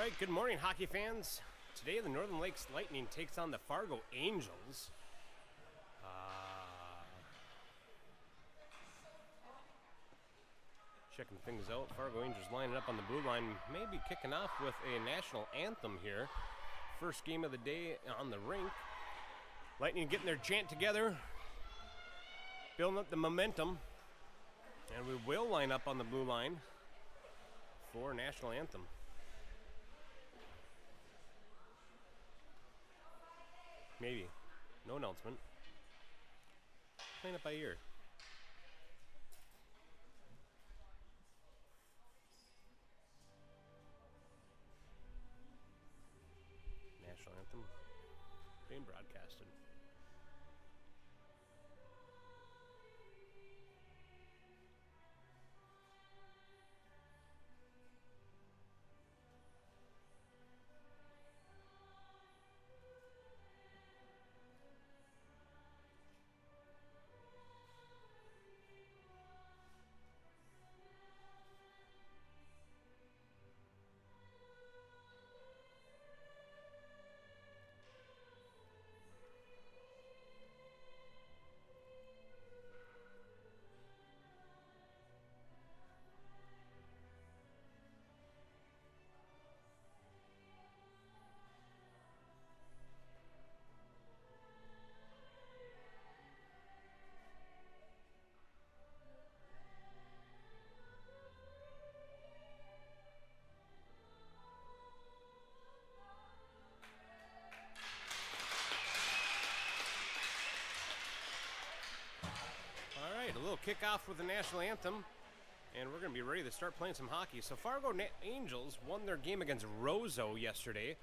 right, good morning, hockey fans. Today, the Northern Lakes Lightning takes on the Fargo Angels. Checking things out. Fargo Angels lining up on the blue line, maybe kicking off with a national anthem here. First game of the day on the rink. Lightning getting their chant together, building up the momentum, and we will line up on the blue line for national anthem. Maybe. No announcement. Playing it by ear. National anthem being broadcasted. All right, a little kickoff with the national anthem, and we're going to be ready to start playing some hockey. So Fargo Angels won their game against Roseau yesterday,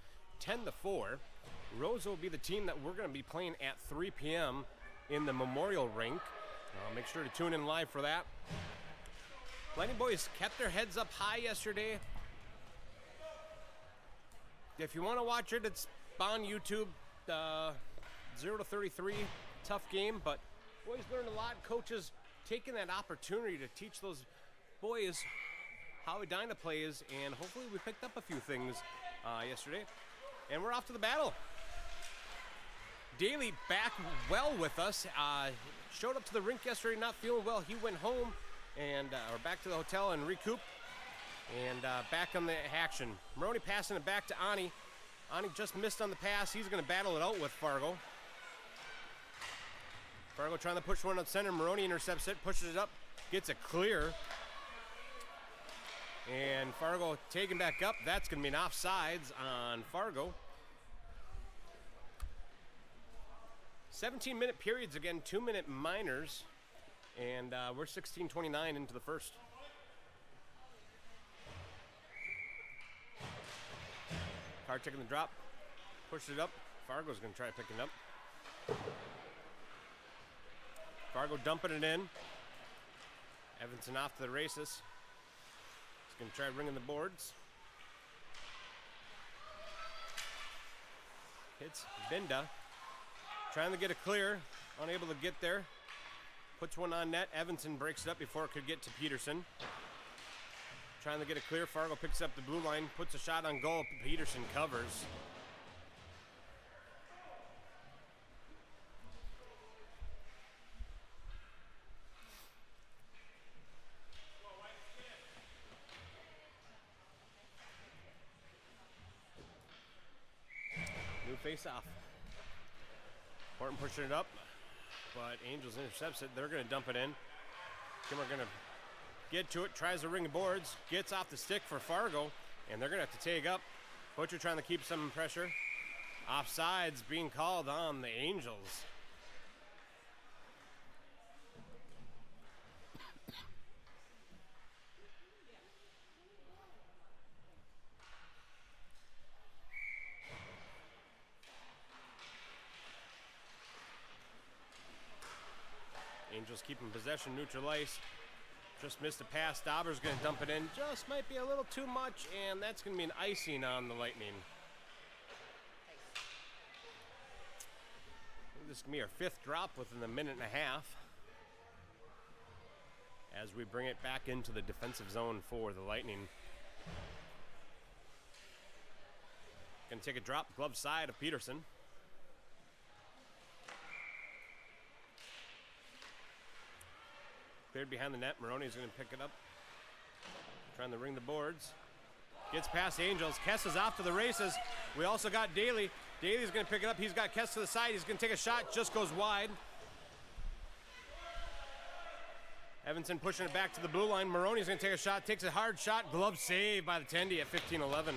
10-4. Roseau will be the team that we're going to be playing at 3 p.m. in the Memorial Rink. Make sure to tune in live for that. Lightning boys kept their heads up high yesterday. If you want to watch it, it's on YouTube. 0-33, tough game, but boys learned a lot. Coaches taking that opportunity to teach those boys how Edina plays, and hopefully we picked up a few things yesterday. And we're off to the battle. Daly back well with us. Showed up to the rink yesterday not feeling well. He went home and or back to the hotel and recoup. And back on the action. Maroney passing it back to Ani. Ani just missed on the pass. He's going to battle it out with Fargo. Fargo trying to push one up center. Maroney intercepts it, pushes it up, gets it clear. And Fargo taking back up. That's going to be an offsides on Fargo. 17-minute periods again, 2-minute minors. And we're 16:29 into the first. Carr taking the drop, pushes it up. Fargo's going to try to pick it up. Fargo dumping it in. Evenson off to the races. He's going to try ringing the boards. Hits Binda. Trying to get it clear. Unable to get there. Puts one on net. Evenson breaks it up before it could get to Peterson. Trying to get it clear. Fargo picks up the blue line. Puts a shot on goal. Peterson covers. New face-off. Horton pushing it up, but Angels intercepts it. They're going to dump it in. Kimmer going to get to it, tries to ring the boards, gets off the stick for Fargo, and they're going to have to take up. Butcher trying to keep some pressure. Offsides being called on the Angels. Angels keeping possession, neutral ice. Just missed a pass. Dauber's going to dump it in. Just might be a little too much, and that's going to be an icing on the Lightning. This is going to be our fifth drop within a minute and a half as we bring it back into the defensive zone for the Lightning. Going to take a drop, glove side of Peterson. Cleared behind the net. Maroney's going to pick it up. Trying to ring the boards. Gets past Angels. Kess is off to the races. We also got Daly. Daly's going to pick it up. He's got Kess to the side. He's going to take a shot. Just goes wide. Evenson pushing it back to the blue line. Maroney's going to take a shot. Takes a hard shot. Glove save by the Tendy at 15-11.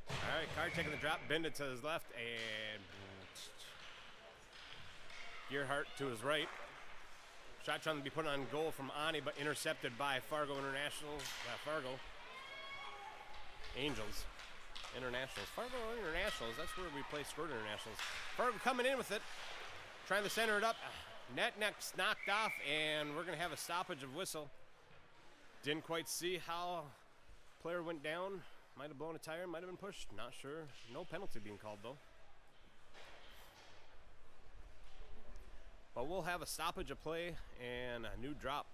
All right, Carr taking the drop. Bended to his left. And Gearhart to his right. Shot trying to be put on goal from Ani, but intercepted by Fargo Internationals. Fargo Angels. Internationals. Fargo Internationals. That's where we play Squirt Internationals. Fargo coming in with it. Trying to center it up. Net next knocked off, and we're going to have a stoppage of whistle. Didn't quite see how player went down. Might have blown a tire, might have been pushed. Not sure. No penalty being called, though. But we'll have a stoppage of play and a new drop.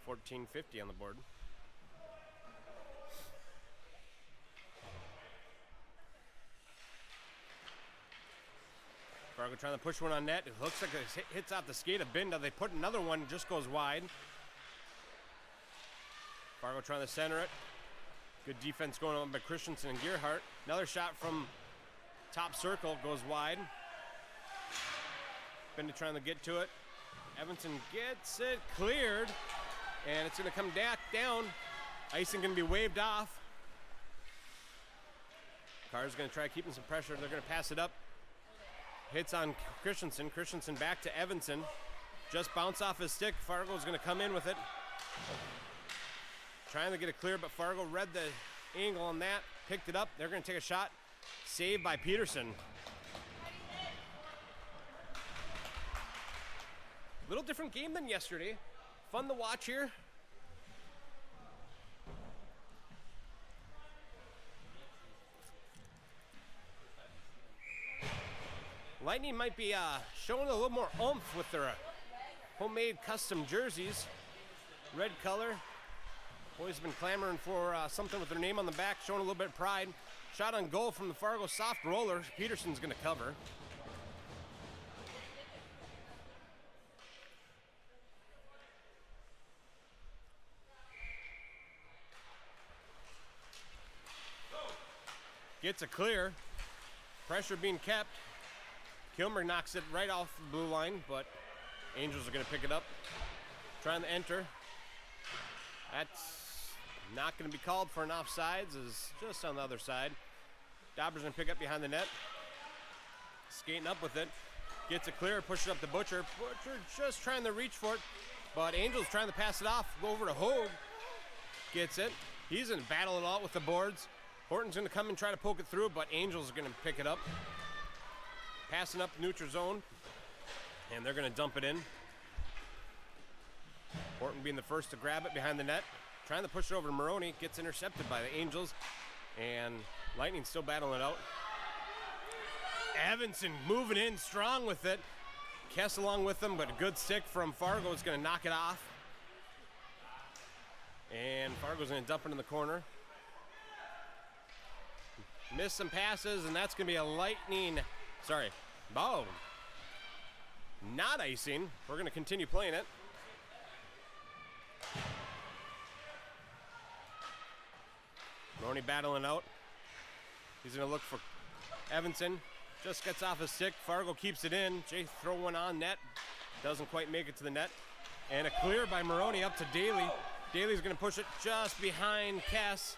14:50 on the board. Fargo trying to push one on net. It looks like it hits off the skate of Binda. They put another one, just goes wide. Fargo trying to center it. Good defense going on by Christenson and Gearhart. Another shot from top circle, goes wide. Binda trying to get to it. Evenson gets it cleared, and it's going to come back down. Icing going to be waved off. Carr's going to try keeping some pressure. They're going to pass it up. Hits on Christenson. Christenson back to Evenson. Just bounce off his stick. Fargo's going to come in with it. Trying to get it clear, but Fargo read the angle on that. Picked it up. They're going to take a shot. Saved by Peterson. Little different game than yesterday. Fun to watch here. Lightning might be showing a little more oomph with their homemade custom jerseys. Red color. Boys have been clamoring for something with their name on the back, showing a little bit of pride. Shot on goal from the Fargo soft roller. Peterson's going to cover. Gets a clear. Pressure being kept. Kilmer knocks it right off the blue line, but Angels are going to pick it up. Trying to enter. That's not going to be called for an offsides, is just on the other side. Dobber's going to pick up behind the net. Skating up with it. Gets a clear, pushes up to Butcher. Butcher just trying to reach for it, but Angels trying to pass it off. Go over to Hogue. Gets it. He's going to battle it out with the boards. Horton's going to come and try to poke it through, but Angels are going to pick it up. Passing up the neutral zone, and they're going to dump it in. Horton being the first to grab it behind the net. Trying to push it over to Maroney. Gets intercepted by the Angels, and Lightning still battling it out. Evenson moving in strong with it. Kess along with them, but a good stick from Fargo is going to knock it off. And Fargo's going to dump it in the corner. Missed some passes, and that's going to be a Lightning. Sorry. Oh. Not icing. We're going to continue playing it. Maroney battling out. He's going to look for Evenson. Just gets off his stick. Fargo keeps it in. Jay throw one on net. Doesn't quite make it to the net. And a clear by Maroney up to Daly. Daly's going to push it just behind Cass.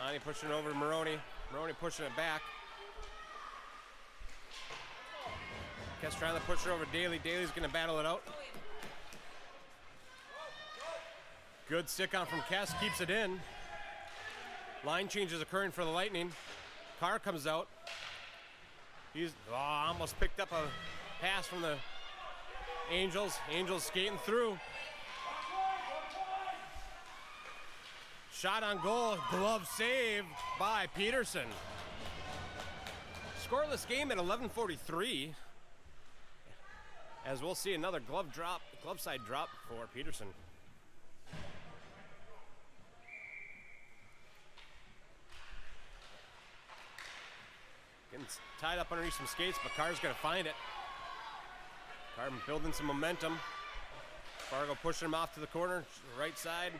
Ani pushing it over to Maroney. Maroney pushing it back. Kess trying to push it over to Daly. Daly's going to battle it out. Good stick on from Kess. Keeps it in. Line changes occurring for the Lightning. Carr comes out. He's almost picked up a pass from the Angels. Angels skating through. Shot on goal. Glove save by Peterson. Scoreless game at 11:43. As we'll see another glove side drop for Peterson. Getting tied up underneath some skates, but Carr's going to find it. Carr building some momentum. Fargo pushing him off to the corner, right side.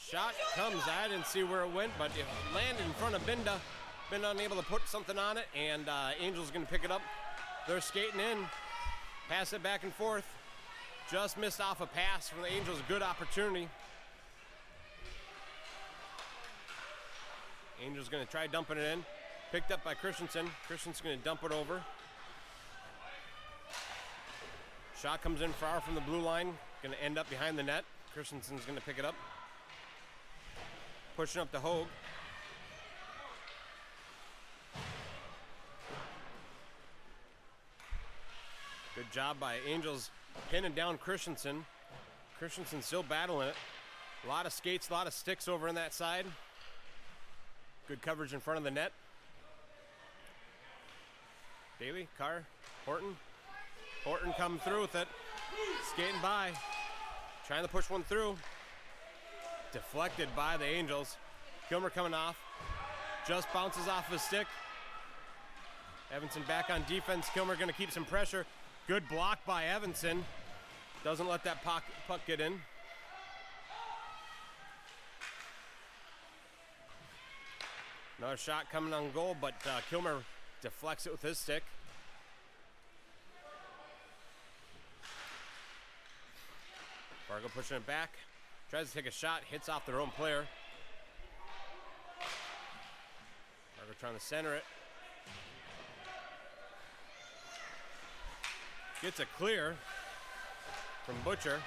Shot comes. I didn't see where it went, but it landed in front of Binda. Binda unable to put something on it, and Angels going to pick it up. They're skating in. Pass it back and forth. Just missed off a pass from the Angels. Good opportunity. Angels going to try dumping it in. Picked up by Christenson. Christenson's going to dump it over. Shot comes in far from the blue line. Going to end up behind the net. Christenson's going to pick it up. Pushing up to Hogue. Good job by Angels pinning down Christenson. Christenson still battling it. A lot of skates, a lot of sticks over on that side. Good coverage in front of the net. Daly, Carr, Horton. Horton coming through with it. Skating by. Trying to push one through. Deflected by the Angels. Kilmer coming off. Just bounces off his stick. Evenson back on defense. Kilmer going to keep some pressure. Good block by Evenson. Doesn't let that puck get in. Another shot coming on goal, but Kilmer deflects it with his stick. Fargo pushing it back. Tries to take a shot, hits off their own player. Fargo trying to center it. Gets a clear from Butcher,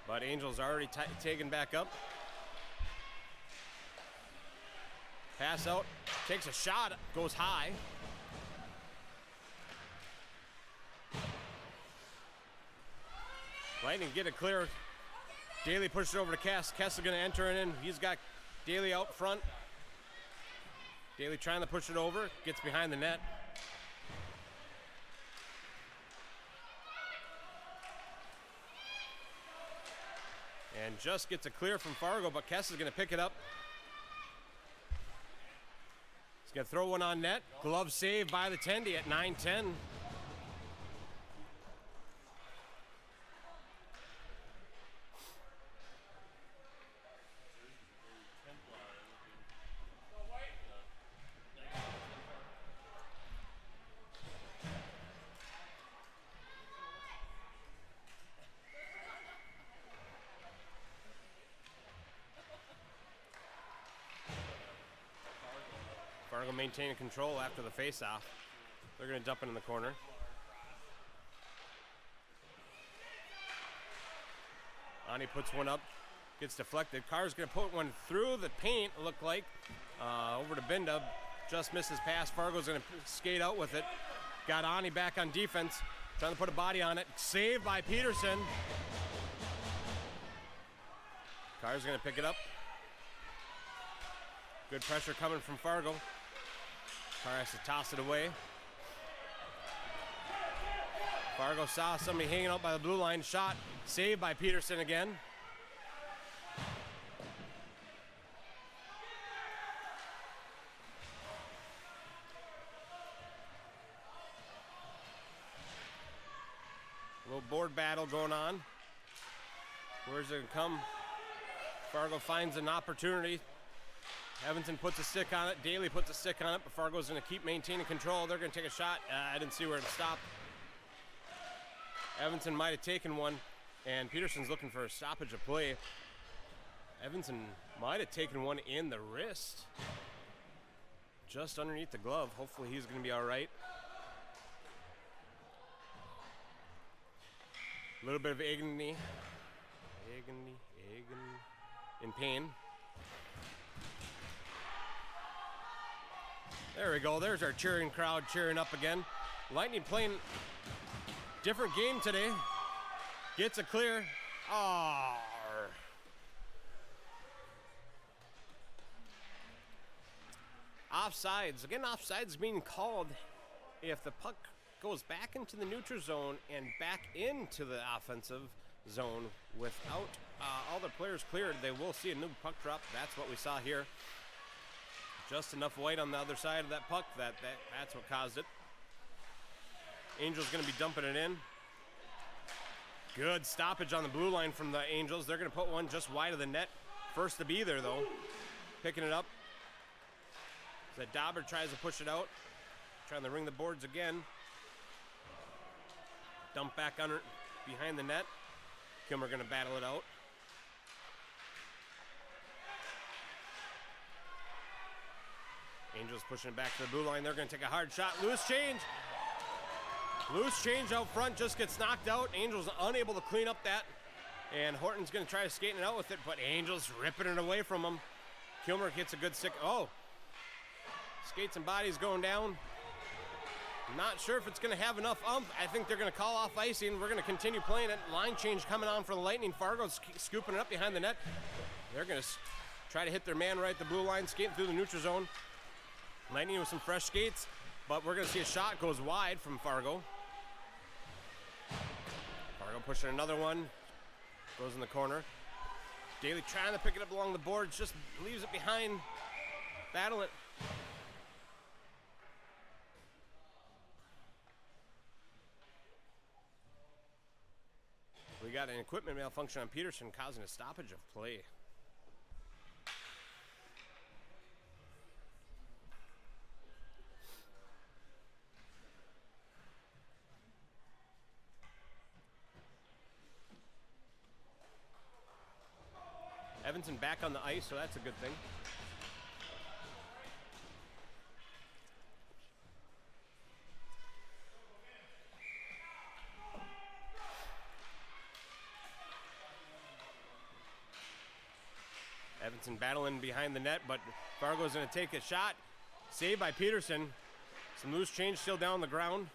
but Angels already taken back up. Pass out, takes a shot, goes high. Lightning get it clear. Daly pushes it over to Kess. Kess is going to enter it in. He's got Daly out front. Daly trying to push it over, gets behind the net. And just gets a clear from Fargo, but Kess is going to pick it up. He's going to throw one on net. Glove save by the Tendy at 9-10. Fargo maintaining control after the face-off. They're going to dump it in the corner. Ani puts one up, gets deflected. Carr's going to put one through the paint, it looked like, over to Binda. Just misses pass. Fargo's going to skate out with it. Got Ani back on defense, trying to put a body on it. Saved by Peterson. Carr's going to pick it up. Good pressure coming from Fargo. Carr has to toss it away. Fargo saw somebody hanging out by the blue line. Shot saved by Peterson again. A little board battle going on. Where's it going to come? Fargo finds an opportunity. Evenson puts a stick on it. Daly puts a stick on it, but Fargo's going to keep maintaining control. They're going to take a shot. I didn't see where to stop. Evenson might have taken one, and Peterson's looking for a stoppage of play. Evenson might have taken one in the wrist. Just underneath the glove. Hopefully he's going to be all right. A little bit of agony. In pain. There we go. There's our cheering crowd cheering up again. Lightning playing different game today. Gets a clear. Offsides. Again, offsides being called if the puck goes back into the neutral zone and back into the offensive zone without all the players cleared. They will see a new puck drop. That's what we saw here. Just enough weight on the other side of that puck. That's what caused it. Angels going to be dumping it in. Good stoppage on the blue line from the Angels. They're going to put one just wide of the net. First to be there, though. Picking it up. So Dauber tries to push it out. Trying to ring the boards again. Dump back under behind the net. Kilmer going to battle it out. Angels pushing it back to the blue line. They're going to take a hard shot. Loose change. Loose change out front. Just gets knocked out. Angels unable to clean up that. And Horton's going to try to skate it out with it, but Angels ripping it away from him. Kilmer gets a good stick. Oh. Skates and bodies going down. Not sure if it's going to have enough umph. I think they're going to call off icing. We're going to continue playing it. Line change coming on for the Lightning. Fargo's scooping it up behind the net. They're going to try to hit their man right at the blue line, skating through the neutral zone. Lightning with some fresh skates, but we're going to see a shot goes wide from Fargo. Fargo pushing another one. Goes in the corner. Daly trying to pick it up along the boards, just leaves it behind. Battle it. We got an equipment malfunction on Peterson causing a stoppage of play. Evenson back on the ice, so that's a good thing. Evenson battling behind the net, but Fargo's going to take a shot. Saved by Peterson. Some loose change still down the ground.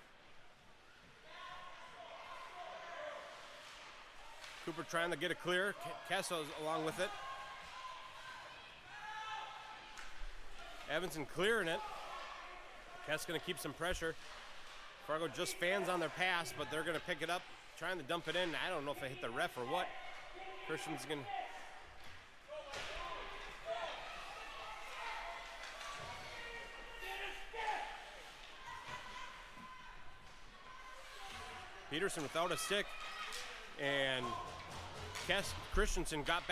Cooper trying to get it clear. Kessel's along with it. Evenson clearing it. Kess going to keep some pressure. Fargo just fans on their pass, but they're going to pick it up, trying to dump it in. I don't know if they hit the ref or what. Christian's going to... Peterson without a stick, and Christenson got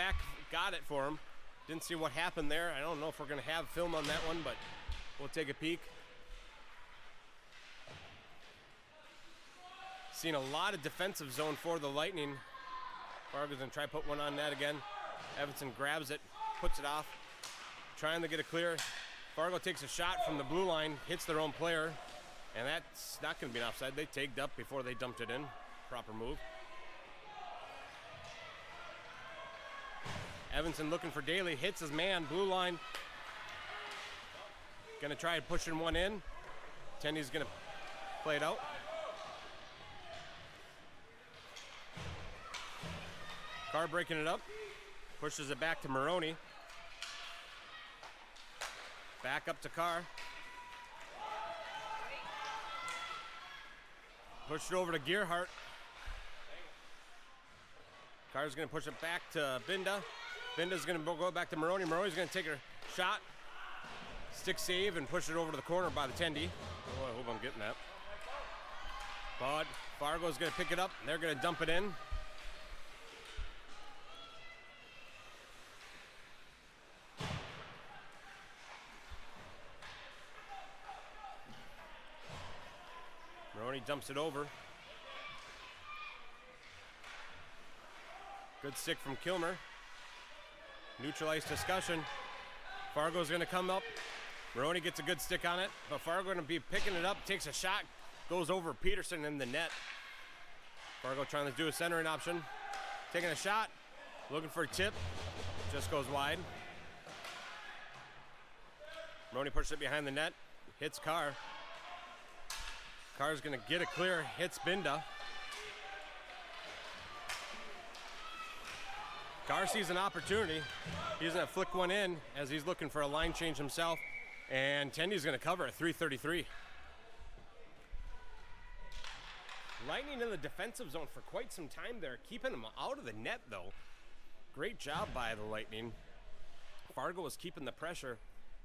it for him. Didn't see what happened there. I don't know if we're going to have film on that one, but we'll take a peek. Seen a lot of defensive zone for the Lightning. Fargo's going to try to put one on net again. Evenson grabs it, puts it off, trying to get it clear. Fargo takes a shot from the blue line, hits their own player. And that's not going to be an offside. They tagged up before they dumped it in. Proper move. Evenson looking for Daly. Hits his man. Blue line. Going to try pushing one in. Tendy's going to play it out. Carr breaking it up. Pushes it back to Maroney. Back up to Carr. Pushed it over to Gearhart. Carr's going to push it back to Binda. Binda's going to go back to Maroney. Maroney's going to take her shot. Stick save and push it over to the corner by the Tendy. Oh, I hope I'm getting that. But Fargo's going to pick it up. They're going to dump it in. Maroney dumps it over. Good stick from Kilmer. Neutralized discussion. Fargo's going to come up. Maroney gets a good stick on it, but Fargo going to be picking it up, takes a shot, goes over Peterson in the net. Fargo trying to do a centering option. Taking a shot, looking for a tip. Just goes wide. Maroney pushes it behind the net, hits Carr. Carr's going to get it clear, hits Binda. Carr sees an opportunity. He's going to flick one in as he's looking for a line change himself. And Tendy's going to cover at 3:33. Lightning in the defensive zone for quite some time there, keeping them out of the net, though. Great job by the Lightning. Fargo was keeping the pressure,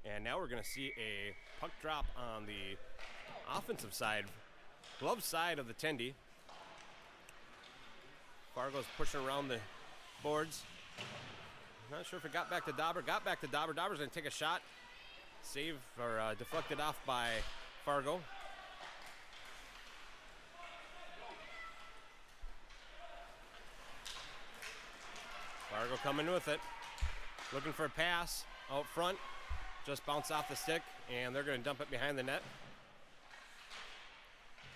and now we're going to see a puck drop on the offensive side, glove side of the Tendy. Fargo's pushing around the boards. Not sure if it got back to Dauber. Got back to Dauber. Dauber's going to take a shot. Save or deflected off by Fargo. Fargo coming with it. Looking for a pass out front. Just bounced off the stick, and they're going to dump it behind the net.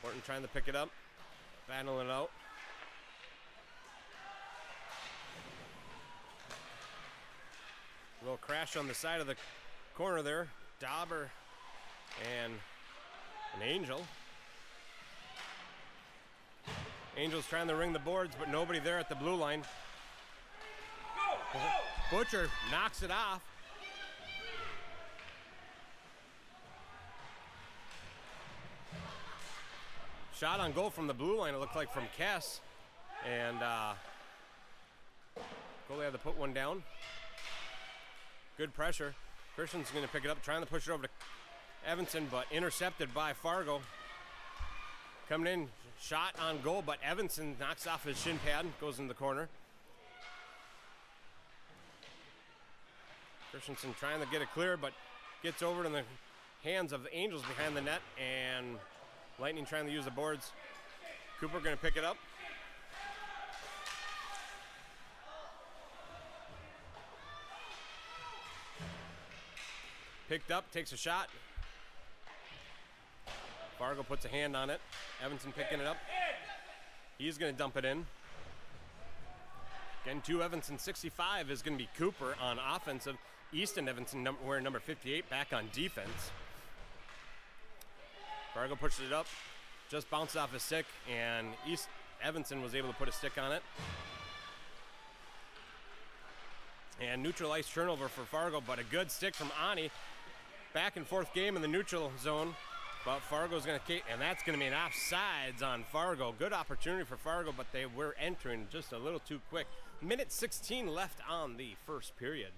Horton trying to pick it up. Battling it out. A little crash on the side of the corner there. Dauber and an Angel. Angel's trying to ring the boards, but nobody there at the blue line. Butcher knocks it off. Shot on goal from the blue line, it looked like from Kess. And goalie had to put one down. Good pressure. Christenson's going to pick it up, trying to push it over to Evenson, but intercepted by Fargo. Coming in, shot on goal, but Evenson knocks off his shin pad, goes in the corner. Christenson trying to get it clear, but gets over to the hands of the Angels behind the net, and Lightning trying to use the boards. Cooper going to pick it up. Picked up, takes a shot. Fargo puts a hand on it. Evenson picking it up. He's going to dump it in. Again, to Evenson, 65 is going to be Cooper on offensive. Easton Evenson wearing number 58 back on defense. Fargo pushes it up. Just bounced off his stick, and Evenson was able to put a stick on it. And neutralized turnover for Fargo, but a good stick from Ani. Back and forth game in the neutral zone. But Fargo's going to, and that's going to be an offsides on Fargo. Good opportunity for Fargo, but they were entering just a little too quick. Minute 16 left on the first period.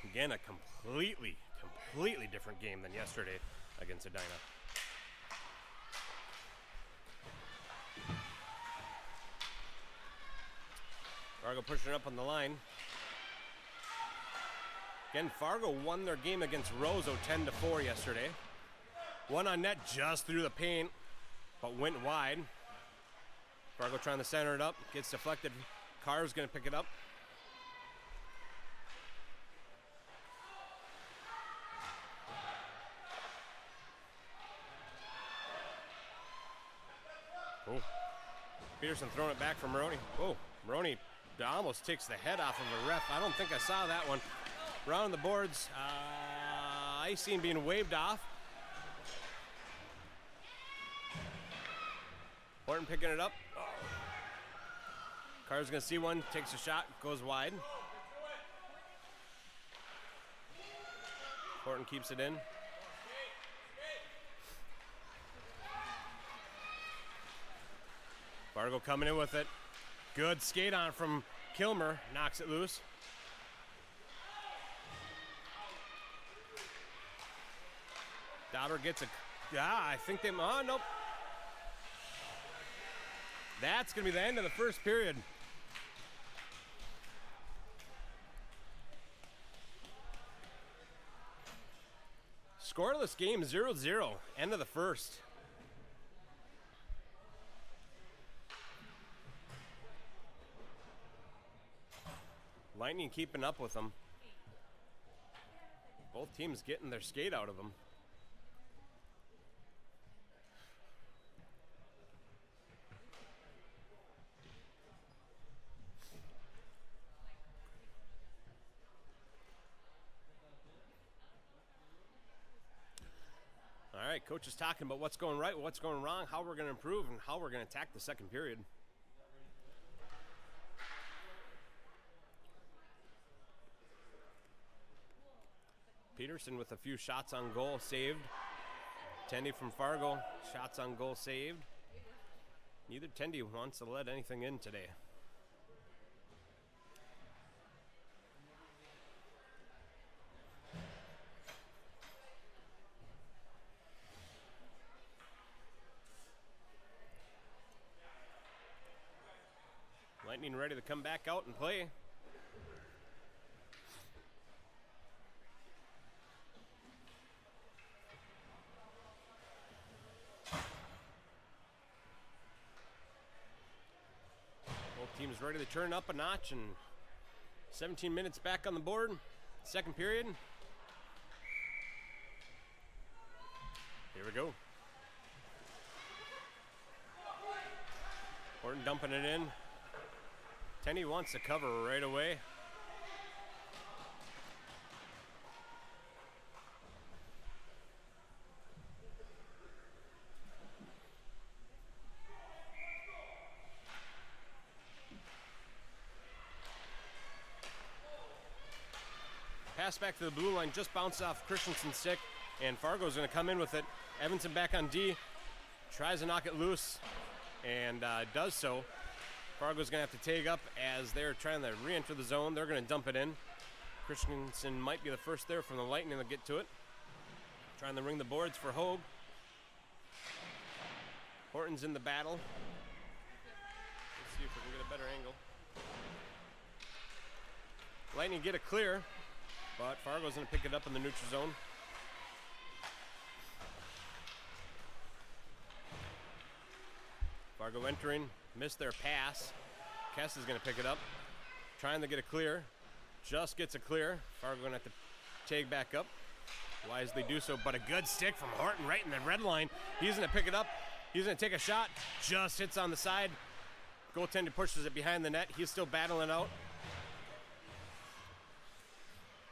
Again, a completely different game than yesterday against Edina. Fargo pushing it up on the line. Again, Fargo won their game against Roseau 10-4 yesterday. One on net just through the paint, but went wide. Fargo trying to center it up, gets deflected. Carr's going to pick it up. Oh, Peterson throwing it back for Maroney. Oh, Maroney almost takes the head off of a ref. I don't think I saw that one. Round the boards, icing being waved off. Horton picking it up. Carr's going to see one, takes a shot, goes wide. Horton keeps it in. Fargo coming in with it. Good skate on from Kilmer, knocks it loose. Dauber gets I think they, nope. That's going to be the end of the first period. Scoreless game, 0-0, end of the first. Lightning keeping up with them. Both teams getting their skate out of them. All right, coach is talking about what's going right, what's going wrong, how we're going to improve, and how we're going to attack the second period. Peterson with a few shots on goal saved. Tendy from Fargo, shots on goal saved. Neither Tendy wants to let anything in today. Lightning ready to come back out and play. Both teams ready to turn up a notch, and 17 minutes back on the board. Second period. Here we go. Horton dumping it in. Tenny wants to cover right away. Pass back to the blue line, just bounced off Christenson's stick, and Fargo's going to come in with it. Evenson back on D, tries to knock it loose, and does so. Fargo's going to have to tag up as they're trying to re-enter the zone. They're going to dump it in. Christenson might be the first there from the Lightning to get to it. Trying to ring the boards for Hogue. Horton's in the battle. Let's see if we can get a better angle. Lightning get a clear, but Fargo's going to pick it up in the neutral zone. Fargo entering, missed their pass. Kess is going to pick it up, trying to get a clear. Just gets a clear. Fargo going to have to tag back up. Wisely do so, but a good stick from Horton right in the red line. He's going to pick it up. He's going to take a shot. Just hits on the side. Goaltender pushes it behind the net. He's still battling out.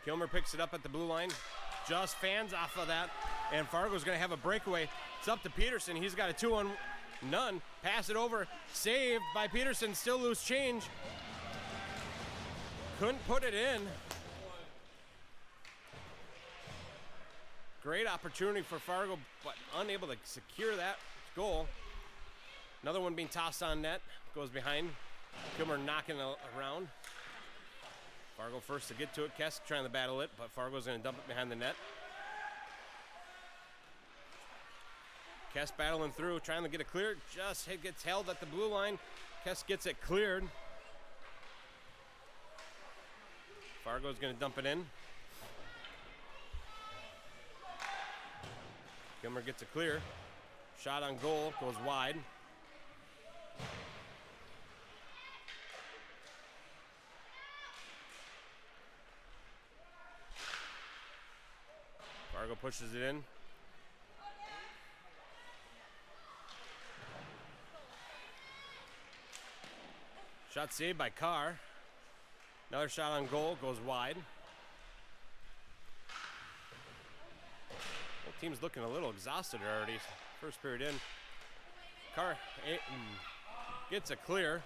Kilmer picks it up at the blue line. Just fans off of that. And Fargo's going to have a breakaway. It's up to Peterson. He's got a 2-on-1. None. Pass it over. Saved by Peterson. Still loose change. Couldn't put it in. Great opportunity for Fargo, but unable to secure that goal. Another one being tossed on net. Goes behind. Kilmer knocking around. Fargo first to get to it. Kesk trying to battle it, but Fargo's going to dump it behind the net. Kess battling through, trying to get it cleared. Just gets held at the blue line. Kess gets it cleared. Fargo's going to dump it in. Kilmer gets it clear. Shot on goal, goes wide. Fargo pushes it in. Shot saved by Carr. Another shot on goal, goes wide. Well, team's looking a little exhausted already. First period in. Carr gets a clear.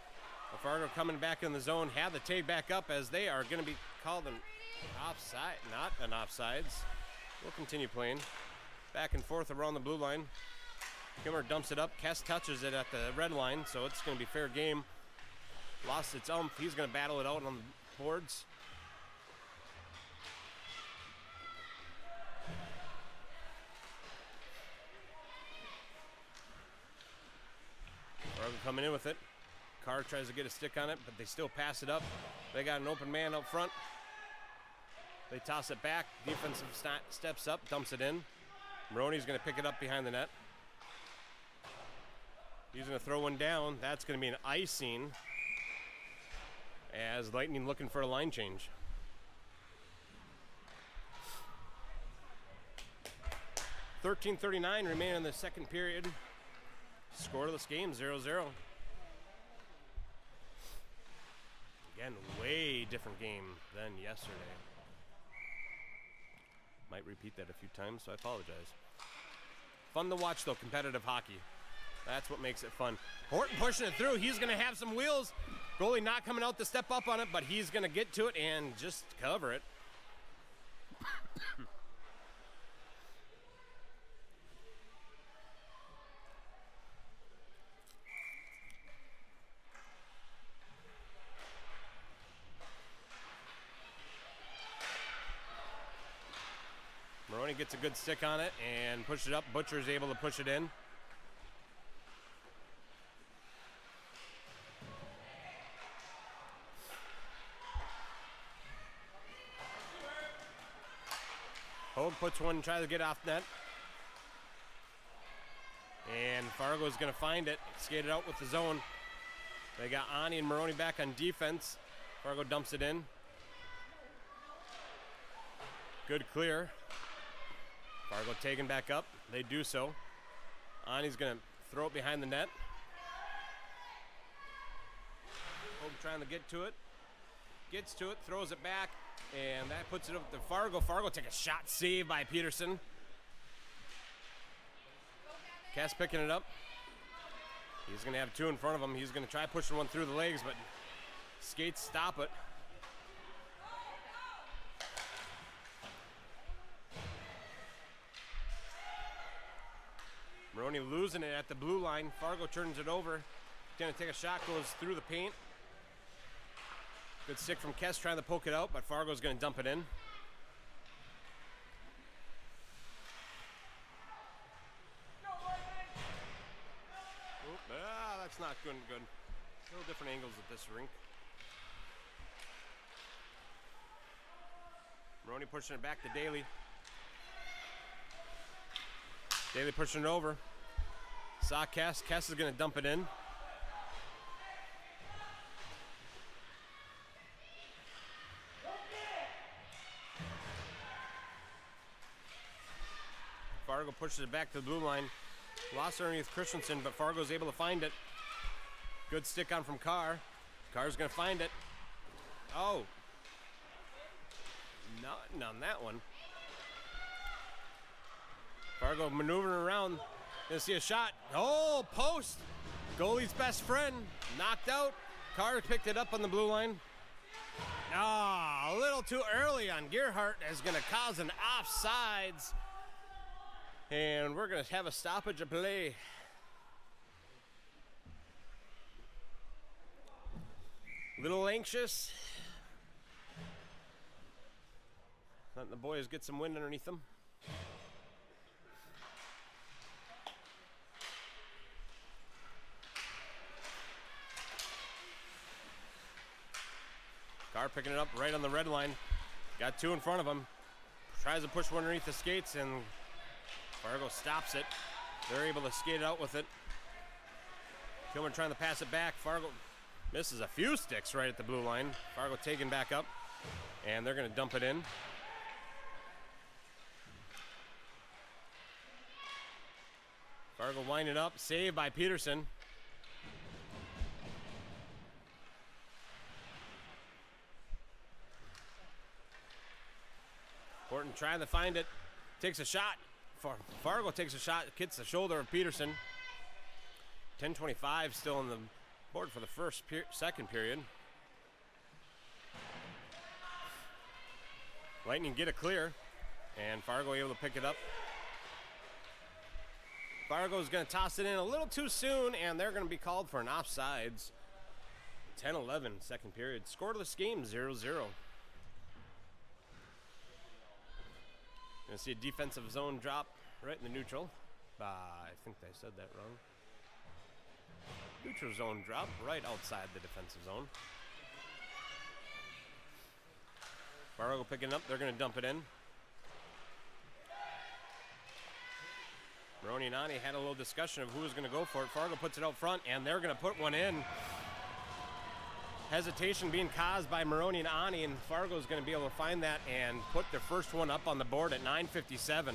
Fargo coming back in the zone. Have the tag back up as they are going to be called an offside. Not an offsides. We'll continue playing. Back and forth around the blue line. Kilmer dumps it up. Kess touches it at the red line, so it's going to be fair game. Lost its umph. He's going to battle it out on the boards. Fargo coming in with it. Carr tries to get a stick on it, but they still pass it up. They got an open man up front. They toss it back. Defensive steps up, dumps it in. Maroney's going to pick it up behind the net. He's going to throw one down. That's going to be an icing, as Lightning looking for a line change. .39 remaining in the second period. Scoreless game, 0-0. Again, way different game than yesterday. Might repeat that a few times, so I apologize. Fun to watch, though, competitive hockey. That's what makes it fun. Horton pushing it through. He's going to have some wheels. Goalie not coming out to step up on it, but he's going to get to it and just cover it. Maroney gets a good stick on it and pushes it up. Butcher's able to push it in. Hogue puts one, tries to get off net. And Fargo's going to find it, skate it out with the zone. They got Ani and Maroney back on defense. Fargo dumps it in. Good clear. Fargo taken back up. They do so. Ani's going to throw it behind the net. Hogue trying to get to it. Gets to it, throws it back, and that puts it up to Fargo. Fargo take a shot, save by Peterson. Cass picking it up. He's going to have two in front of him. He's going to try pushing one through the legs, but skates stop it. Maroney losing it at the blue line. Fargo turns it over. Going to take a shot, goes through the paint. Good stick from Kess trying to poke it out, but Fargo's going to dump it in. That's not good. Little different angles at this rink. Maroney pushing it back to Daly. Daly pushing it over. Saw Kess. Kess is going to dump it in. Fargo pushes it back to the blue line. Lost underneath Christenson, but Fargo's able to find it. Good stick on from Carr. Carr's going to find it. Oh. Nothing on that one. Fargo maneuvering around. Gonna see a shot. Oh, post. Goalie's best friend. Knocked out. Carr picked it up on the blue line. A little too early on Gerhardt is going to cause an offsides. And we're going to have a stoppage of play. Little anxious. Letting the boys get some wind underneath them. Carr picking it up right on the red line. Got two in front of him. Tries to push one underneath the skates, and Fargo stops it. They're able to skate it out with it. Kilmer trying to pass it back. Fargo misses a few sticks right at the blue line. Fargo taken back up, and they're going to dump it in. Fargo winding up. Save by Peterson. Horton trying to find it. Takes a shot. Fargo takes a shot. Hits the shoulder of Peterson. 10:25 still on the board for the second period. Lightning get a clear, and Fargo able to pick it up. Fargo's going to toss it in a little too soon, and they're going to be called for an offsides. 10-11, second period. Scoreless game, 0-0. Going to see a defensive zone drop right in the neutral. I think I said that wrong. Neutral zone drop right outside the defensive zone. Fargo picking up. They're going to dump it in. Maroney and Ani had a little discussion of who was going to go for it. Fargo puts it out front, and they're going to put one in. Hesitation being caused by Maroney and Ani, and Fargo's going to be able to find that and put their first one up on the board at 9:57.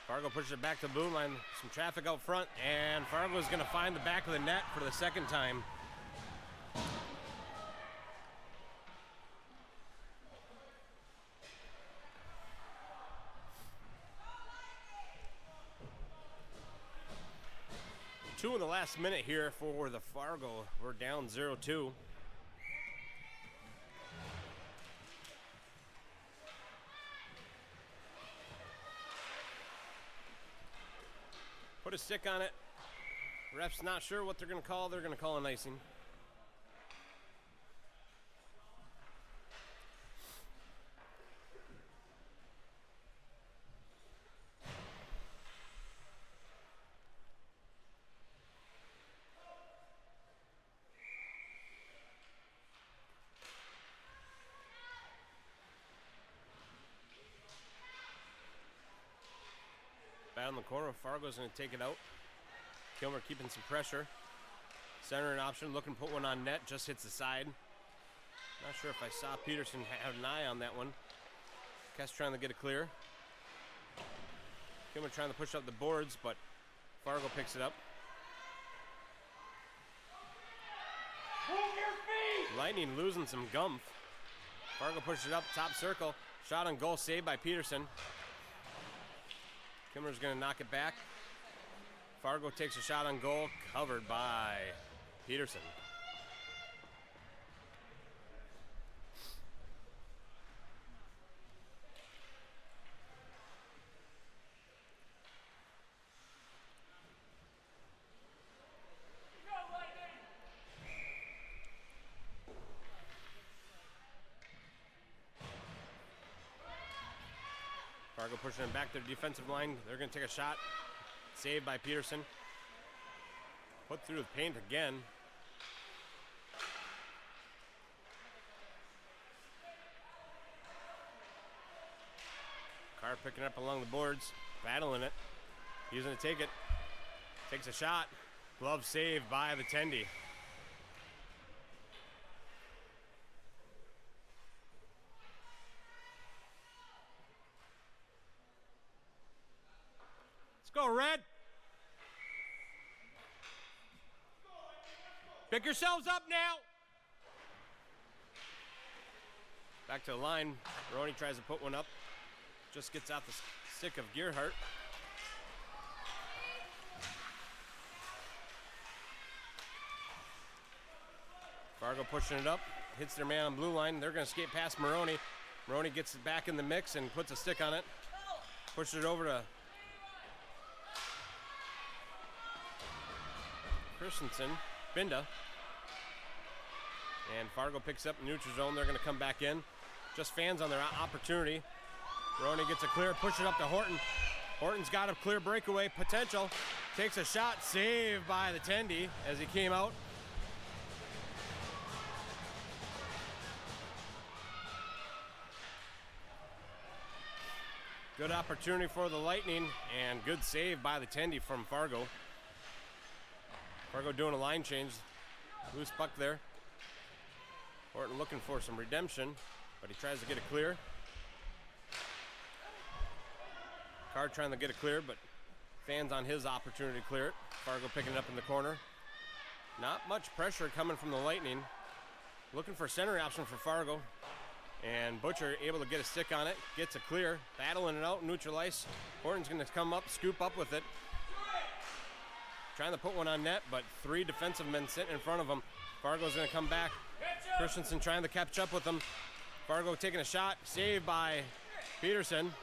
Fargo pushes it back to the blue line. Some traffic out front, and Fargo's going to find the back of the net for the second time. 2 in the last minute here for the Fargo. We're down 0-2. Put a stick on it. Ref's not sure what they're going to call. They're going to call an icing. Bat in the corner. Fargo's going to take it out. Kilmer keeping some pressure. Center an option. Looking to put one on net. Just hits the side. Not sure if I saw Peterson have an eye on that one. Kess trying to get it clear. Kilmer trying to push up the boards, but Fargo picks it up. Move your feet! Lightning losing some gumph. Fargo pushes it up, top circle. Shot on goal, saved by Peterson. Kilmer's going to knock it back. Fargo takes a shot on goal, covered by Peterson. Fargo pushing him back to the defensive line. They're going to take a shot. Saved by Peterson. Put through the paint again. Carr picking up along the boards. Battling it. He's going to take it. Takes a shot. Glove saved by the Tendy. Go, Red. Pick yourselves up now. Back to the line. Roney tries to put one up. Just gets out the stick of Gearhart. Fargo pushing it up. Hits their man on blue line. They're going to skate past Maroney. Maroney gets it back in the mix and puts a stick on it. Pushes it over to Christenson, Binda, and Fargo picks up neutral zone. They're going to come back in. Just fans on their opportunity. Roney gets a clear, push it up to Horton. Horton's got a clear breakaway potential. Takes a shot, saved by the Tendy as he came out. Good opportunity for the Lightning, and good save by the Tendy from Fargo. Fargo doing a line change. Loose puck there. Horton looking for some redemption, but he tries to get it clear. Carr trying to get it clear, but fans on his opportunity to clear it. Fargo picking it up in the corner. Not much pressure coming from the Lightning. Looking for center option for Fargo. And Butcher able to get a stick on it. Gets it clear. Battling it out, neutralize. Horton's going to come up, scoop up with it. Trying to put one on net, but 3 defensive men sitting in front of him. Fargo's going to come back. Christenson trying to catch up with him. Fargo taking a shot, saved by Peterson.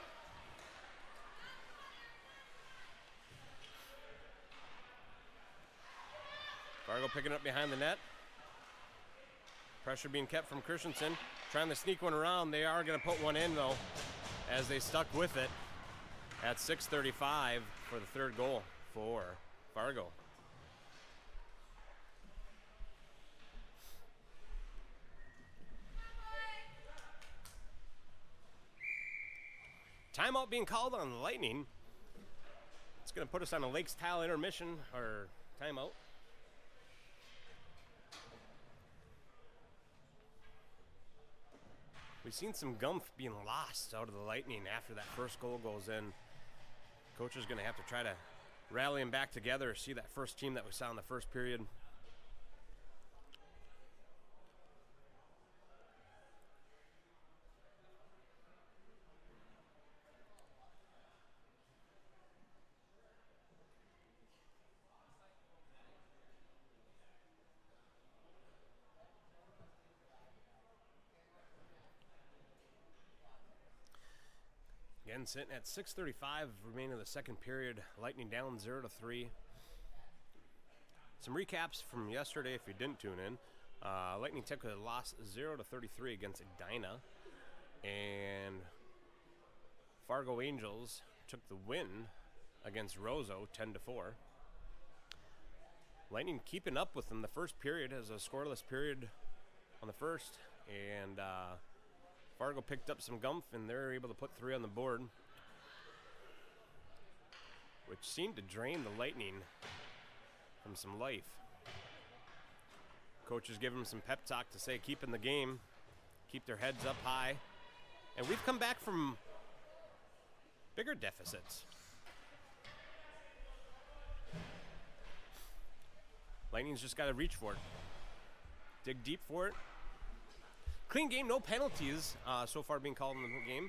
Fargo picking up behind the net. Pressure being kept from Christenson. Trying to sneak one around. They are going to put one in, though, as they stuck with it at 6:35 for the third goal for Fargo. Timeout being called on the Lightning. It's going to put us on a Lakes Tile intermission, or timeout. We've seen some gumph being lost out of the Lightning after that first goal goes in. Coach is going to have to try to rally them back together, see that first team that we saw in the first period. Again, sitting at 6:35 remaining in the second period. Lightning down 0-3. Some recaps from yesterday if you didn't tune in. Lightning took a loss 0-33 against Edina. And Fargo Angels took the win against Roseau 10-4. Lightning keeping up with them. The first period as a scoreless period on the first. And Fargo picked up some gumph, and they're able to put 3 on the board, which seemed to drain the Lightning from some life. Coaches give them some pep talk to say keep in the game, keep their heads up high. And we've come back from bigger deficits. Lightning's just got to reach for it. Dig deep for it. Clean game, no penalties so far being called in the game.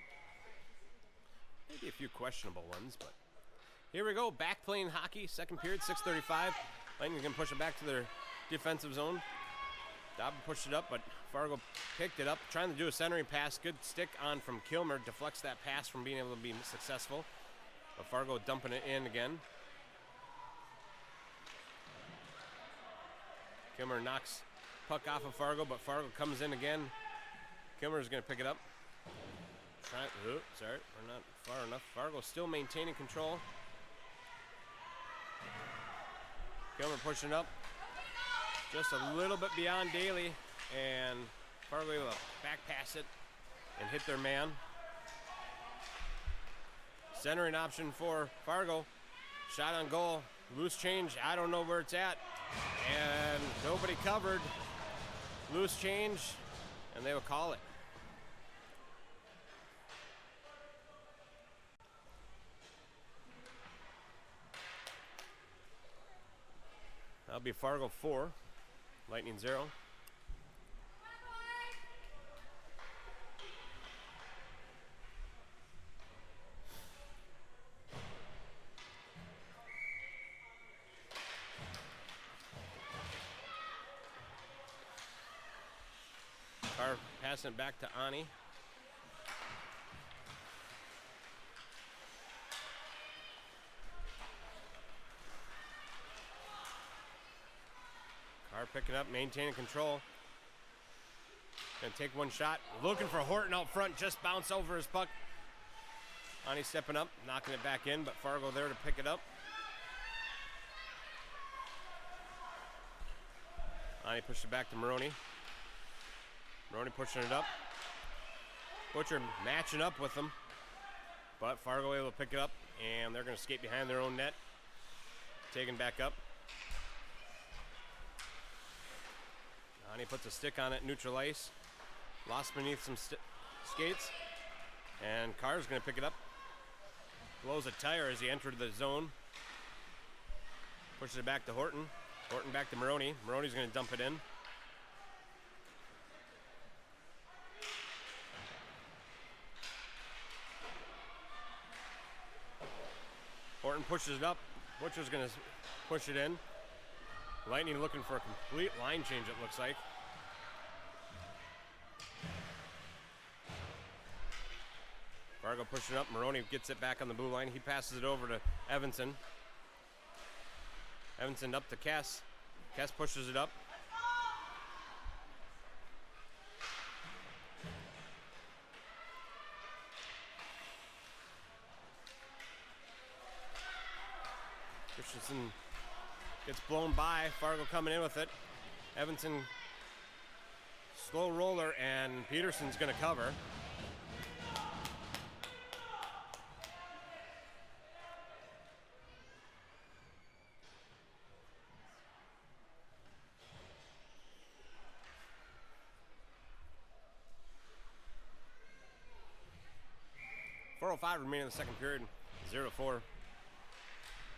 Maybe a few questionable ones, but here we go. Back playing hockey, second period, 6:35. Lightning's going to push it back to their defensive zone. Dobby pushed it up, but Fargo picked it up, trying to do a centering pass. Good stick on from Kilmer, deflects that pass from being able to be successful. But Fargo dumping it in again. Kilmer knocks puck off of Fargo, but Fargo comes in again. Kilmer's going to pick it up. Sorry, we're not far enough. Fargo still maintaining control. Kilmer pushing up. Just a little bit beyond Daly, and Fargo able to back pass it and hit their man. Centering option for Fargo. Shot on goal. Loose change. I don't know where it's at. And nobody covered. Loose change, and they will call it. That'll be Fargo 4, Lightning 0. Carr passing it back to Ani. Carr picking up, maintaining control. Gonna take one shot. Looking for Horton out front, just bounce over his puck. Ani stepping up, knocking it back in, but Fargo there to pick it up. Ani pushed it back to Maroney. Maroney pushing it up. Butcher matching up with them, but Fargo able to pick it up, and they're going to skate behind their own net. Taken back up. Ani puts a stick on it, neutral ice. Lost beneath some skates, and Carr's going to pick it up. Blows a tire as he entered the zone. Pushes it back to Horton. Horton back to Maroney. Maroney's going to dump it in. Horton pushes it up. Butcher's going to push it in. Lightning looking for a complete line change, it looks like. Fargo pushing up. Maroney gets it back on the blue line. He passes it over to Evenson. Evenson up to Kess. Kess pushes it up. Christenson gets blown by. Fargo coming in with it. Evenson, slow roller, and Peterson's going to cover. .405 remaining in the second period, 0-4.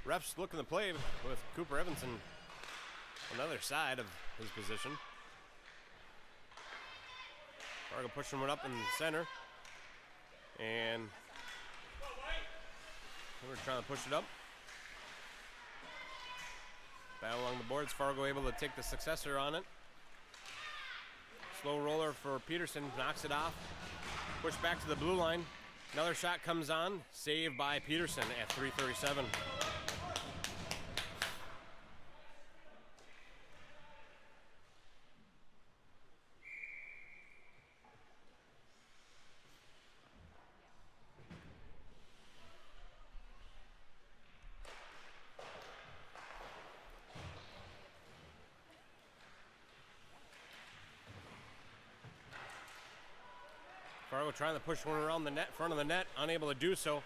Refs looking to play with Cooper Evenson on the other side of his position. Fargo pushing one up in the center. And we're trying to push it up. Battle along the boards. Fargo able to take the successor on it. Slow roller for Peterson. Knocks it off. Push back to the blue line. Another shot comes on, saved by Peterson at 3:37. Fargo trying to push one around the net, front of the net, unable to do so.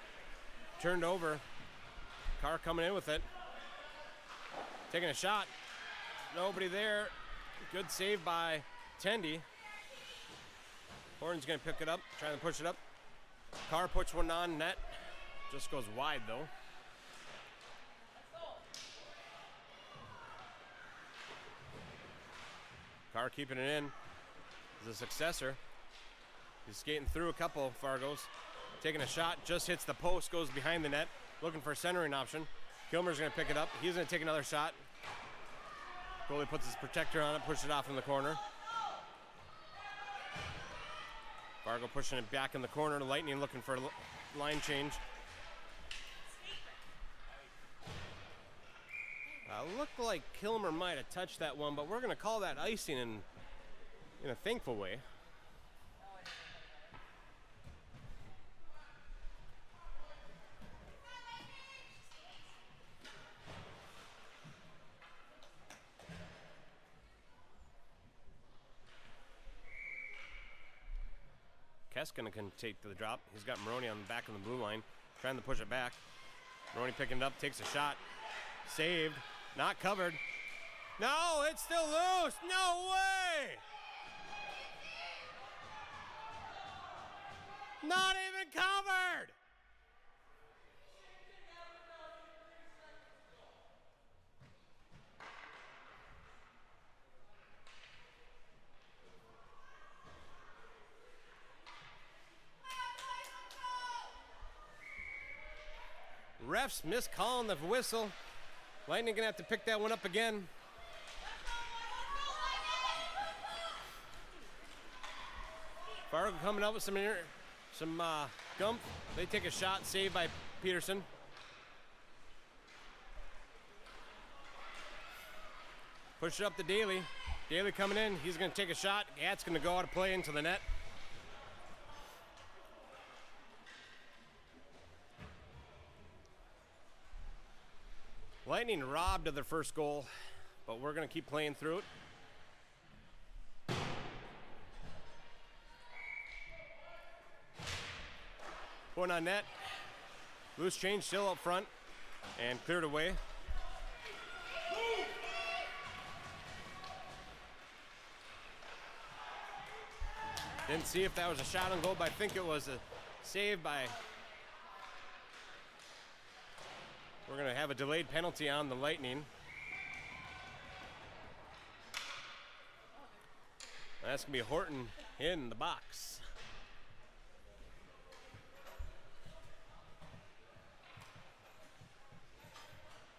Turned over. Carr coming in with it. Taking a shot. Nobody there. Good save by Tendy. Horton's going to pick it up, trying to push it up. Carr puts one on net. Just goes wide, though. Carr keeping it in. Is a successor. He's skating through a couple Fargos. Taking a shot, just hits the post, goes behind the net. Looking for a centering option. Kilmer's going to pick it up. He's going to take another shot. Goalie puts his protector on it, pushes it off in the corner. Fargo pushing it back in the corner. Lightning looking for a line change. Looked like Kilmer might have touched that one, but we're going to call that icing in a thankful way. Keskin can take the drop. He's got Maroney on the back of the blue line, trying to push it back. Maroney picking it up, takes a shot. Saved, not covered. No, it's still loose. No way! Not even covered! Refs miscalling the whistle. Lightning gonna have to pick that one up again. Fargo coming up with some gump. They take a shot, saved by Peterson. Push it up to Daly. Daly coming in. He's gonna take a shot. Gat's gonna go out of play into the net. Lightning robbed of their first goal, but we're going to keep playing through it. Point on net. Loose change still up front and cleared away. Didn't see if that was a shot on goal, but I think it was a save by... We're going to have a delayed penalty on the Lightning. That's going to be Horton in the box.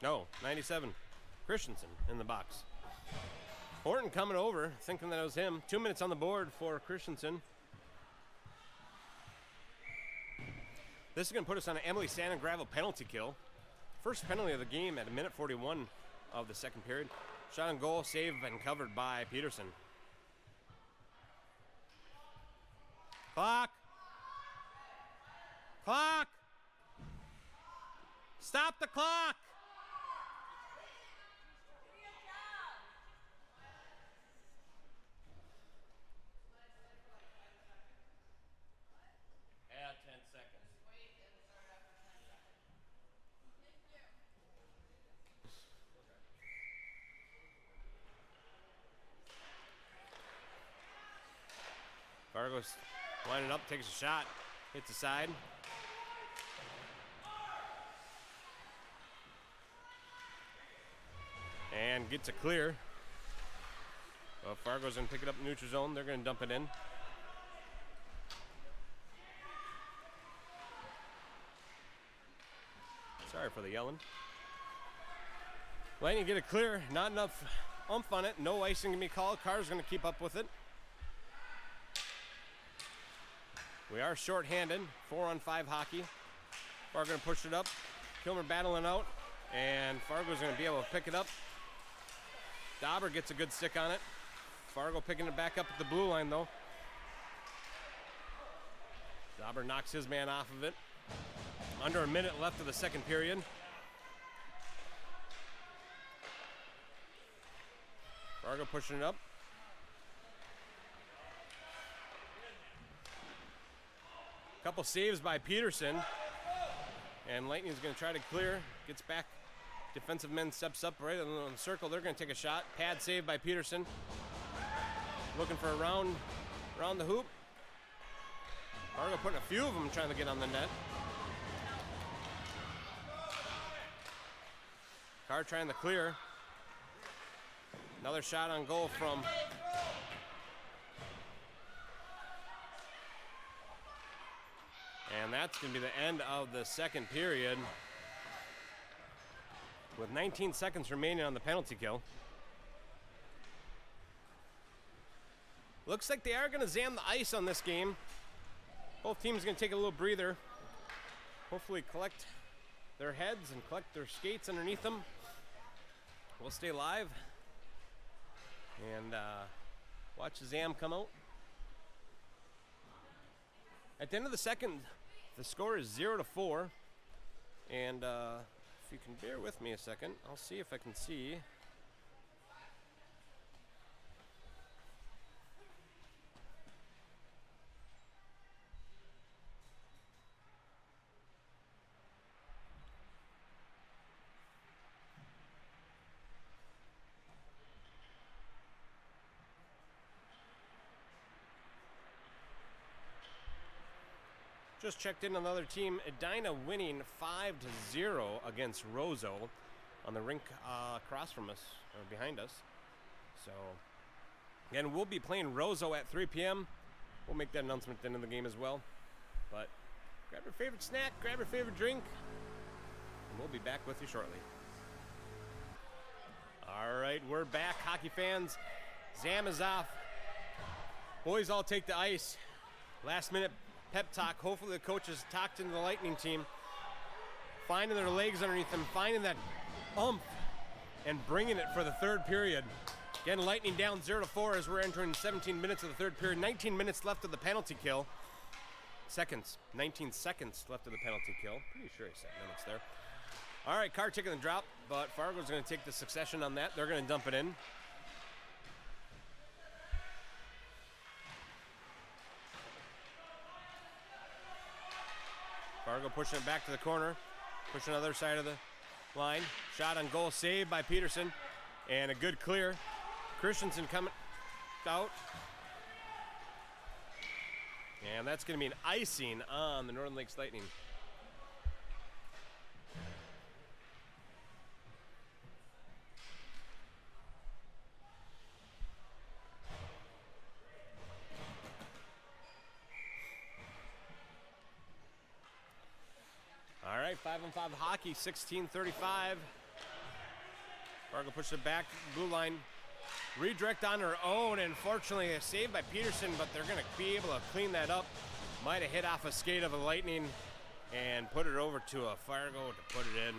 No, 97. Christenson in the box. Horton coming over, thinking that it was him. 2 minutes on the board for Christenson. This is going to put us on an Emily Sand and Gravel penalty kill. First penalty of the game at a minute 41 of the second period. Shot on goal, saved and covered by Peterson. Clock. Clock. Stop the clock. Add 10 seconds. Fargo's lining up, takes a shot, hits the side. And gets a clear. Well, Fargo's going to pick it up in neutral zone. They're going to dump it in. Sorry for the yelling. Lightning get a clear. Not enough oomph on it. No icing can be called. Carr's going to keep up with it. We are short-handed, 4-on-5 hockey. Fargo going to push it up. Kilmer battling out, and Fargo's going to be able to pick it up. Dauber gets a good stick on it. Fargo picking it back up at the blue line, though. Dauber knocks his man off of it. Under a minute left of the second period. Fargo pushing it up. Couple saves by Peterson. And Lightning's going to try to clear. Gets back. Defensive men steps up right in the circle. They're going to take a shot. Pad save by Peterson. Looking for a round the hoop. Fargo putting a few of them trying to get on the net. Carr trying to clear. Another shot on goal from and that's going to be the end of the second period with 19 seconds remaining on the penalty kill. Looks like they are going to zam the ice on this game. Both teams going to take a little breather. Hopefully collect their heads and collect their skates underneath them. We'll stay live and watch the zam come out. At the end of the second, the score is 0-4. And if you can bear with me a second, I'll see if I can see. Just checked in another team. Edina winning 5-0 against Roseau on the rink across from us, or behind us. So, again, we'll be playing Roseau at 3 p.m. We'll make that announcement at the end of the game as well. But grab your favorite snack, grab your favorite drink, and we'll be back with you shortly. All right, we're back, hockey fans. Zam is off. Boys all take the ice. Last minute pep talk. Hopefully the coaches talked into the Lightning team, finding their legs underneath them, finding that oomph, and bringing it for the third period. Again, Lightning down 0-4 as we're entering 17 minutes of the third period. 19 minutes left of the penalty kill. 19 seconds left of the penalty kill. Pretty sure I said minutes there. All right, Carr taking the drop, but Fargo's going to take the succession on that. They're going to dump it in. Fargo pushing it back to the corner, pushing the other side of the line. Shot on goal, saved by Peterson, and a good clear. Christenson coming out. And that's going to be an icing on the Northern Lakes Lightning. All right, 5-on-5 hockey, 16:35. Fargo pushes it back, blue line. Redirect on their own, and fortunately a save by Peterson, but they're going to be able to clean that up. Might have hit off a skate of a Lightning and put it over to a Fargo to put it in.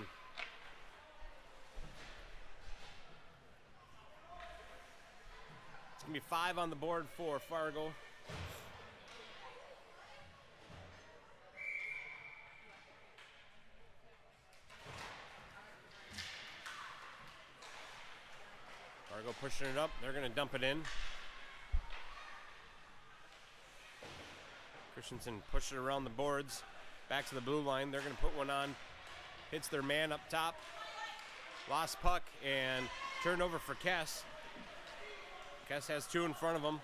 It's going to be 5 on the board for Fargo. Fargo pushing it up. They're going to dump it in. Christenson pushed it around the boards. Back to the blue line. They're going to put one on. Hits their man up top. Lost puck and turned over for Kess. Kess has 2 in front of him.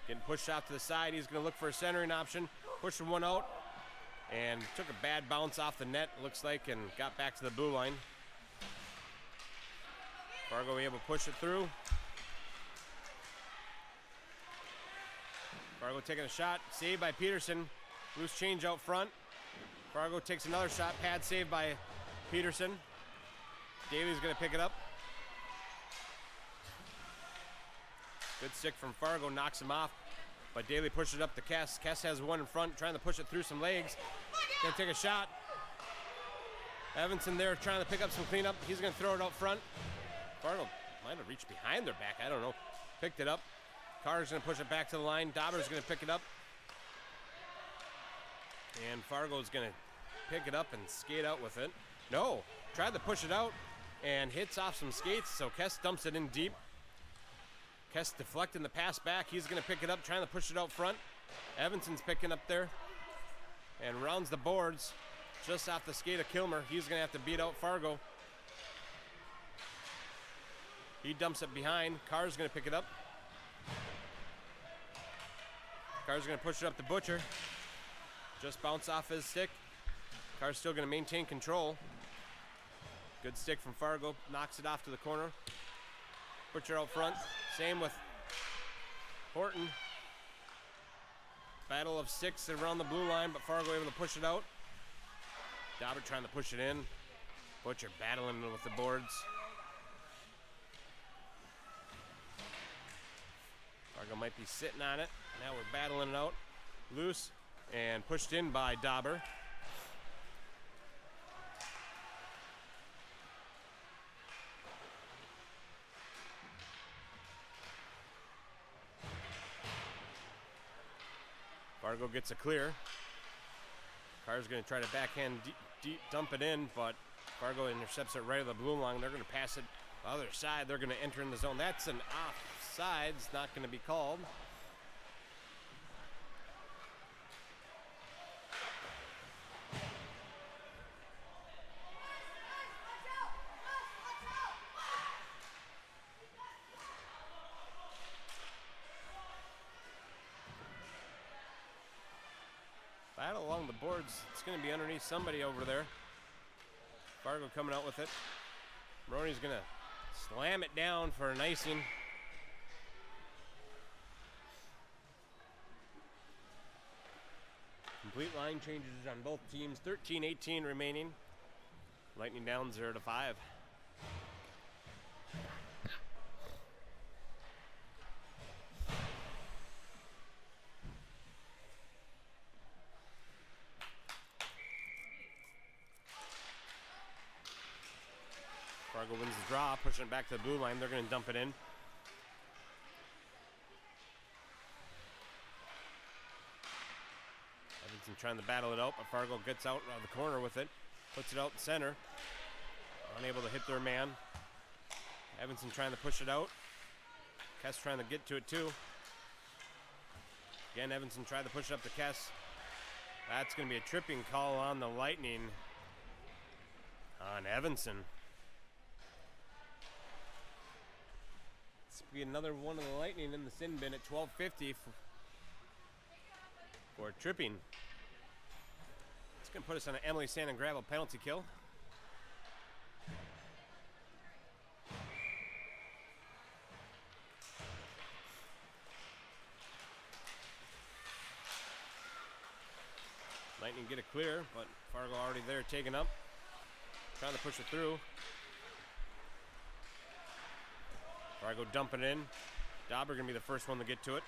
Getting pushed out to the side. He's going to look for a centering option. Pushing one out. And took a bad bounce off the net, looks like, and got back to the blue line. Fargo able to push it through. Fargo taking a shot. Saved by Peterson. Loose change out front. Fargo takes another shot. Pad saved by Peterson. Daly's going to pick it up. Good stick from Fargo. Knocks him off. But Daly pushed it up to Kess. Kess has one in front, trying to push it through some legs. Gonna take a shot. Evenson there trying to pick up some cleanup. He's gonna throw it out front. Fargo might have reached behind their back, I don't know. Picked it up. Carr's gonna push it back to the line. Dauber's gonna pick it up. And Fargo's gonna pick it up and skate out with it. No, tried to push it out and hits off some skates, so Kess dumps it in deep. Kess deflecting the pass back. He's gonna pick it up, trying to push it out front. Evenson's picking up there and rounds the boards just off the skate of Kilmer. He's gonna have to beat out Fargo. He dumps it behind. Carr's gonna pick it up. Carr's gonna push it up to Butcher. Just bounce off his stick. Carr's still gonna maintain control. Good stick from Fargo. Knocks it off to the corner. Butcher out front. Same with Horton. Battle of 6 around the blue line, but Fargo able to push it out. Dauber trying to push it in. Butcher battling with the boards. Fargo might be sitting on it. Now we're battling it out. Loose and pushed in by Dauber. Fargo gets a clear. Carr's going to try to backhand deep dump it in, but Fargo intercepts it right at the blue line. They're going to pass it the other side. They're going to enter in the zone. That's an offside. It's not going to be called. Battle along the boards. It's going to be underneath somebody over there. Fargo coming out with it. Maroney's going to slam it down for an icing. Complete line changes on both teams. 13-18 remaining. Lightning down 0-5. Fargo wins the draw, pushing it back to the blue line. They're going to dump it in. Evenson trying to battle it out, but Fargo gets out of the corner with it. Puts it out in center. Unable to hit their man. Evenson trying to push it out. Kess trying to get to it too. Again, Evenson tried to push it up to Kess. That's going to be a tripping call on the Lightning on Evenson. This will be another one of the Lightning in the sin bin at 12:50 for tripping. It's going to put us on an Emily Sand and Gravel penalty kill. Lightning get it clear, but Fargo already there taken up. Trying to push it through. Fargo dumping it in. Dauber going to be the first one to get to it.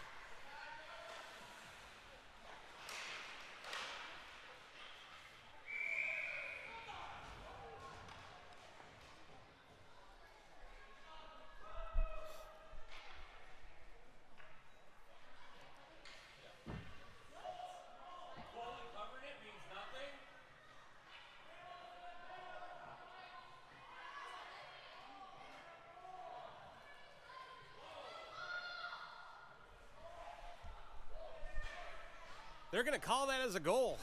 They're going to call that as a goal.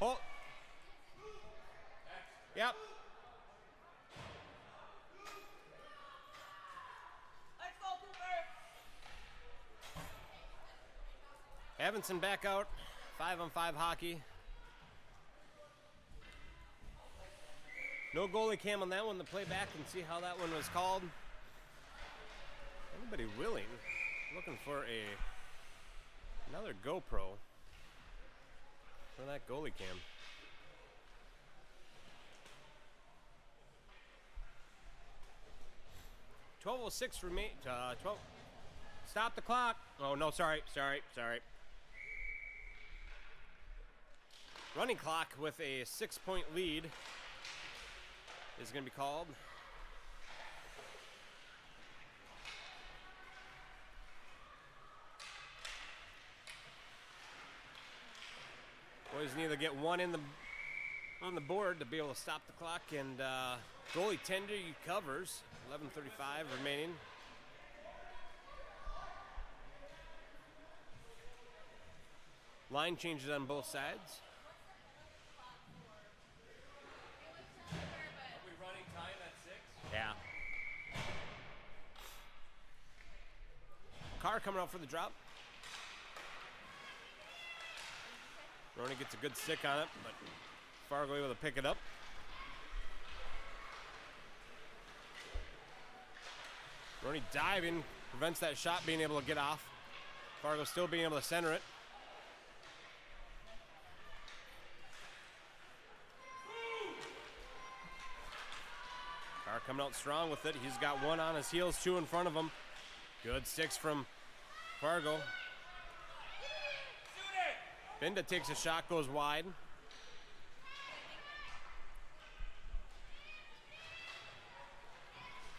Oh. Yep. Evenson back out. 5-on-5 hockey. No goalie cam on that one to play back and see how that one was called. Anybody willing? Looking for another GoPro for that goalie cam. 12:06 remain. 12. Stop the clock. Oh no, sorry. Running clock with a 6-point lead is going to be called. Boys need to get one on the board to be able to stop the clock, and goalie Tendy covers. 11:35 remaining. Line changes on both sides. Are we running time at 6? Yeah. Carr coming out for the drop. Roney gets a good stick on it, but Fargo able to pick it up. Roney diving, prevents that shot being able to get off. Fargo still being able to center it. Carr coming out strong with it. He's got one on his heels, two in front of him. Good sticks from Fargo. Binda takes a shot, goes wide.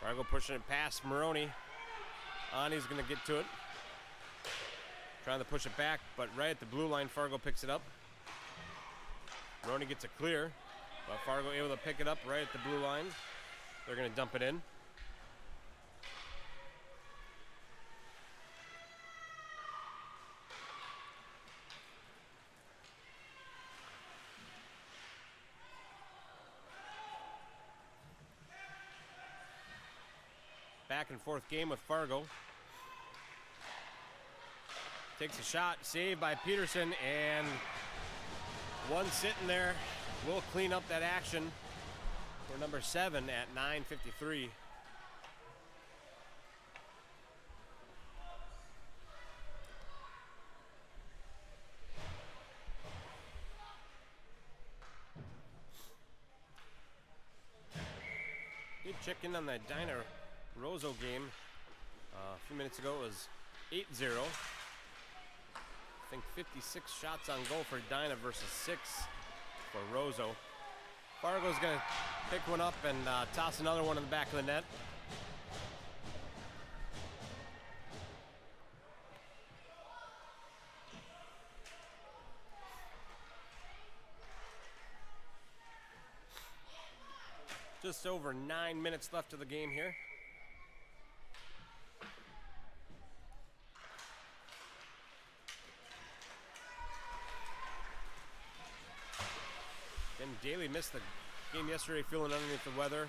Fargo pushing it past Maroney. Ani's going to get to it. Trying to push it back, but right at the blue line, Fargo picks it up. Maroney gets a clear, but Fargo able to pick it up right at the blue line. They're going to dump it in. Back and forth game with Fargo. Takes a shot, saved by Peterson, and one sitting there. We'll clean up that action for number 7 at 9:53. Good check in on that Dinah Roseau game. A few minutes ago it was 8-0. I think 56 shots on goal for Dinah versus 6 for Roseau. Fargo's going to pick one up and toss another one in the back of the net. Just over 9 minutes left of the game here. Daly missed the game yesterday feeling underneath the weather.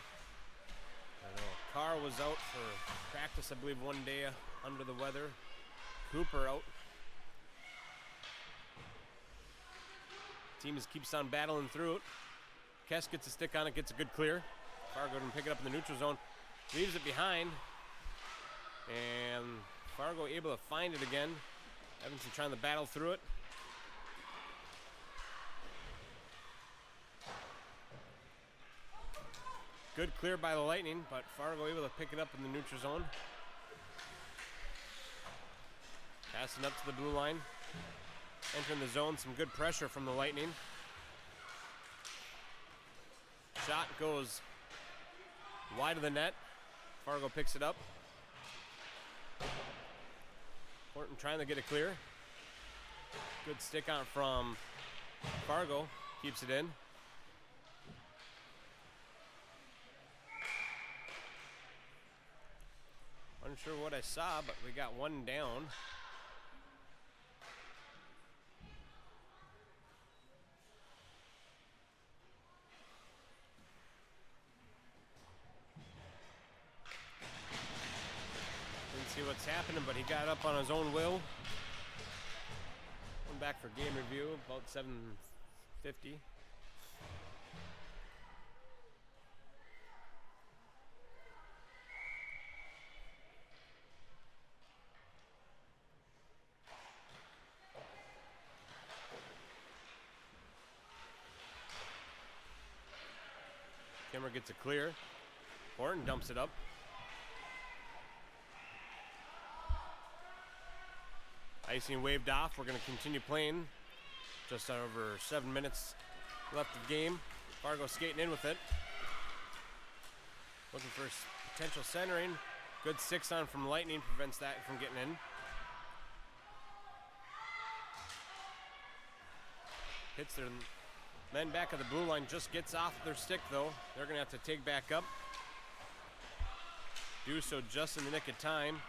I know Carr was out for practice, I believe, one day under the weather. Cooper out. Team keeps on battling through it. Kess gets a stick on it, gets a good clear. Fargo can pick it up in the neutral zone. Leaves it behind. And Fargo able to find it again. Evenson trying to battle through it. Good clear by the Lightning, but Fargo able to pick it up in the neutral zone. Passing up to the blue line. Entering the zone, some good pressure from the Lightning. Shot goes wide of the net. Fargo picks it up. Horton trying to get it clear. Good stick on from Fargo. Keeps it in. Unsure what I saw, but we got one down. Didn't see what's happening, but he got up on his own will. One back for game review, about 7:50. Kimmer gets a clear. Horton dumps it up. Icing waved off. We're going to continue playing. Just over 7 minutes left of game. Fargo skating in with it. Looking for potential centering. Good 6-on from Lightning prevents that from getting in. Hits their men back at the blue line. Just gets off their stick though. They're going to have to take back up. Do so just in the nick of time.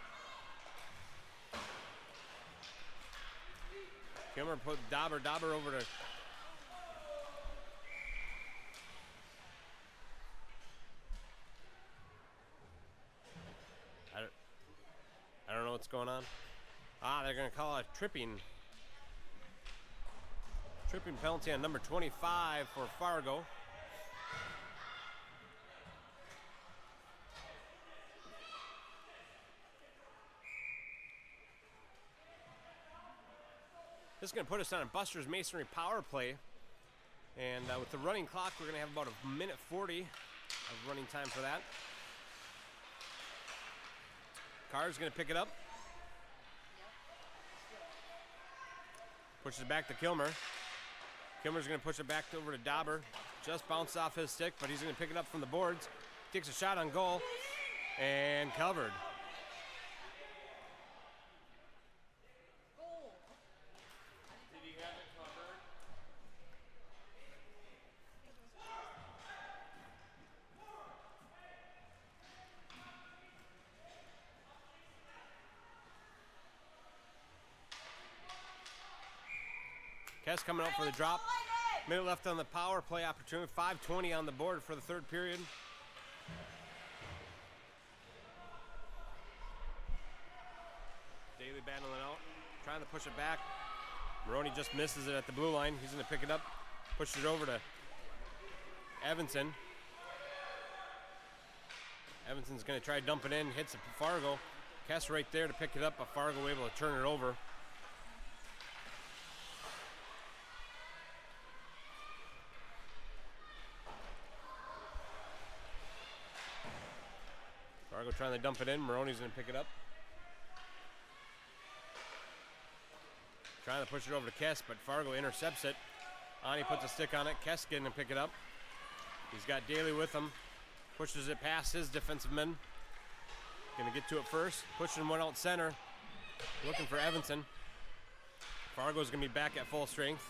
Kilmer put Dauber over to I don't know what's going on. They're going to call a tripping penalty on number 25 for Fargo. This is going to put us on a Buster's Masonry power play. And with the running clock, we're going to have about a minute 40 of running time for that. Carr's going to pick it up. Pushes it back to Kilmer. Kilmer's going to push it back over to Dauber. Just bounced off his stick, but he's going to pick it up from the boards. Takes a shot on goal. And covered. Did he have it covered? Kess coming out for the drop. Minute left on the power play opportunity. 5:20 on the board for the third period. Daly battling out, trying to push it back. Maroney just misses it at the blue line. He's going to pick it up, push it over to Evenson. Evenson's going to try to dump it in, hits Fargo. Kess right there to pick it up, but Fargo able to turn it over. Fargo trying to dump it in. Maroney's going to pick it up. Trying to push it over to Kess, but Fargo intercepts it. Ani puts a stick on it. Kess getting to pick it up. He's got Daly with him. Pushes it past his defensive men. Going to get to it first. Pushing one out center. Looking for Evenson. Fargo's going to be back at full strength.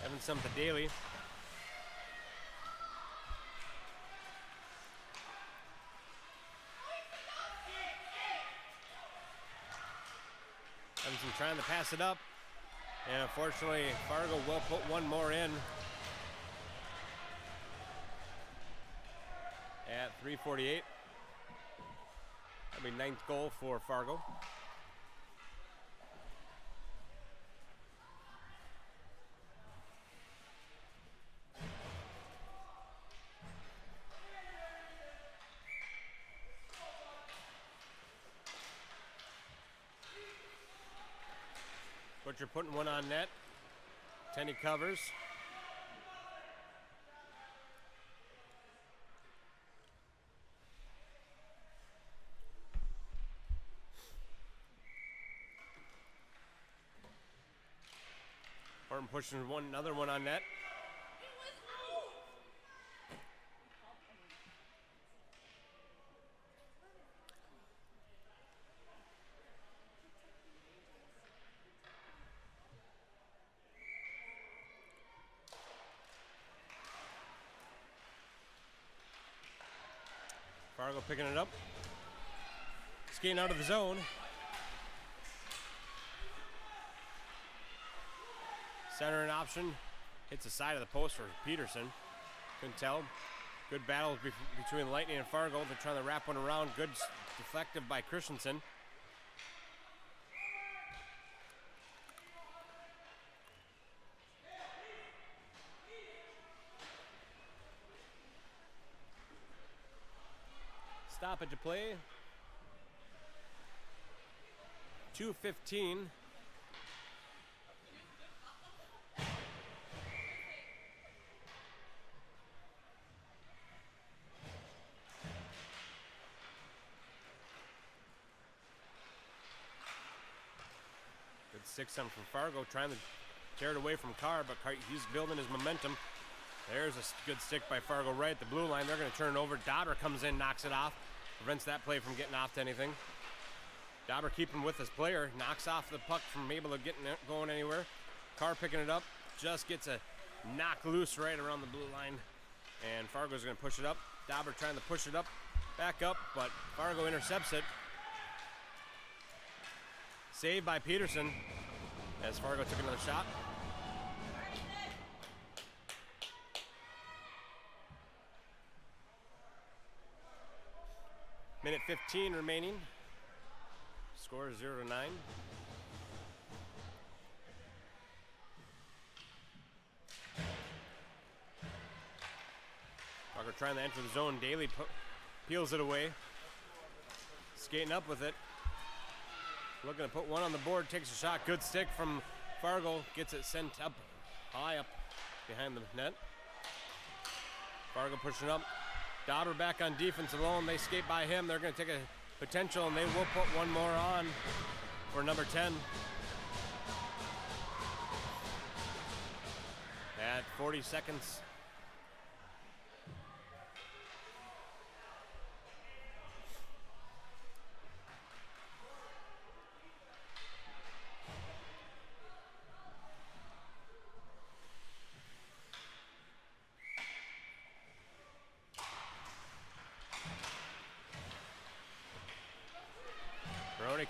Evenson to Daly. Evenson trying to pass it up, and unfortunately Fargo will put one more in at 3:48. That'll be 9th goal for Fargo. Butcher putting one on net. Tenney covers. Horton pushing another one on net. Fargo picking it up. Skating out of the zone. Center in option. Hits the side of the post for Peterson. Couldn't tell. Good battle between Lightning and Fargo. They're trying to wrap one around. Good deflective by Christenson. Stoppage of play. 2:15. Good 6-on from Fargo, trying to tear it away from Carr, but he's building his momentum. There's a good stick by Fargo right at the blue line. They're going to turn it over. Dauber comes in, knocks it off, prevents that play from getting off to anything. Dauber keeping with his player, knocks off the puck from able to get going anywhere. Carr picking it up, just gets a knock loose right around the blue line. And Fargo's going to push it up. Dauber trying to push it up, back up, but Fargo intercepts it. Saved by Peterson as Fargo took another shot. Minute 15 remaining. Score is 0-9. Fargo trying to enter the zone. Daly peels it away. Skating up with it. Looking to put one on the board. Takes a shot. Good stick from Fargo. Gets it sent up, high up behind the net. Fargo pushing up. Dauber back on defense alone. They skate by him. They're going to take a potential, and they will put one more on for number 10. At 40 seconds.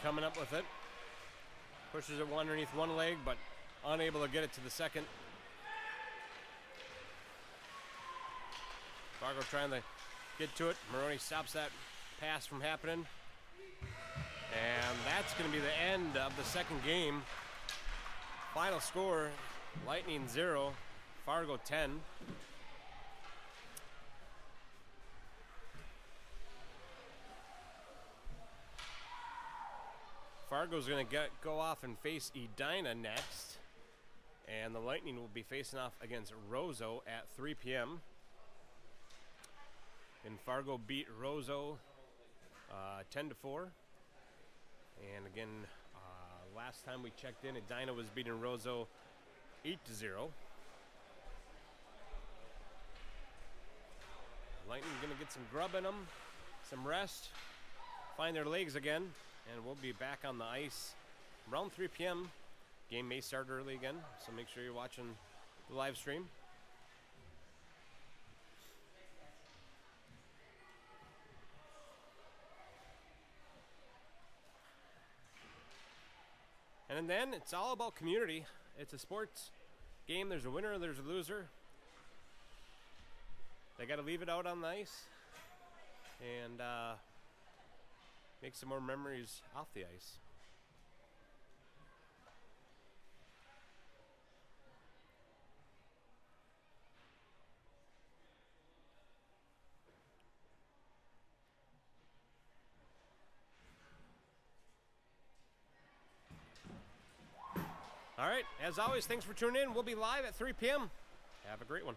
Coming up with it. Pushes it underneath one leg, but unable to get it to the second. Fargo trying to get to it. Maroney stops that pass from happening. And that's going to be the end of the second game. Final score, Lightning 0, Fargo 10. Fargo's going to go off and face Edina next. And the Lightning will be facing off against Roseau at 3 p.m. And Fargo beat Roseau 10-4. And again, last time we checked in, Edina was beating Roseau 8-0. Lightning's going to get some grub in them, some rest, find their legs again. And we'll be back on the ice around 3 p.m. Game may start early again, so make sure you're watching the live stream. And then it's all about community. It's a sports game. There's a winner, there's a loser. They got to leave it out on the ice. And make some more memories off the ice. All right, as always, thanks for tuning in. We'll be live at 3 p.m. Have a great one.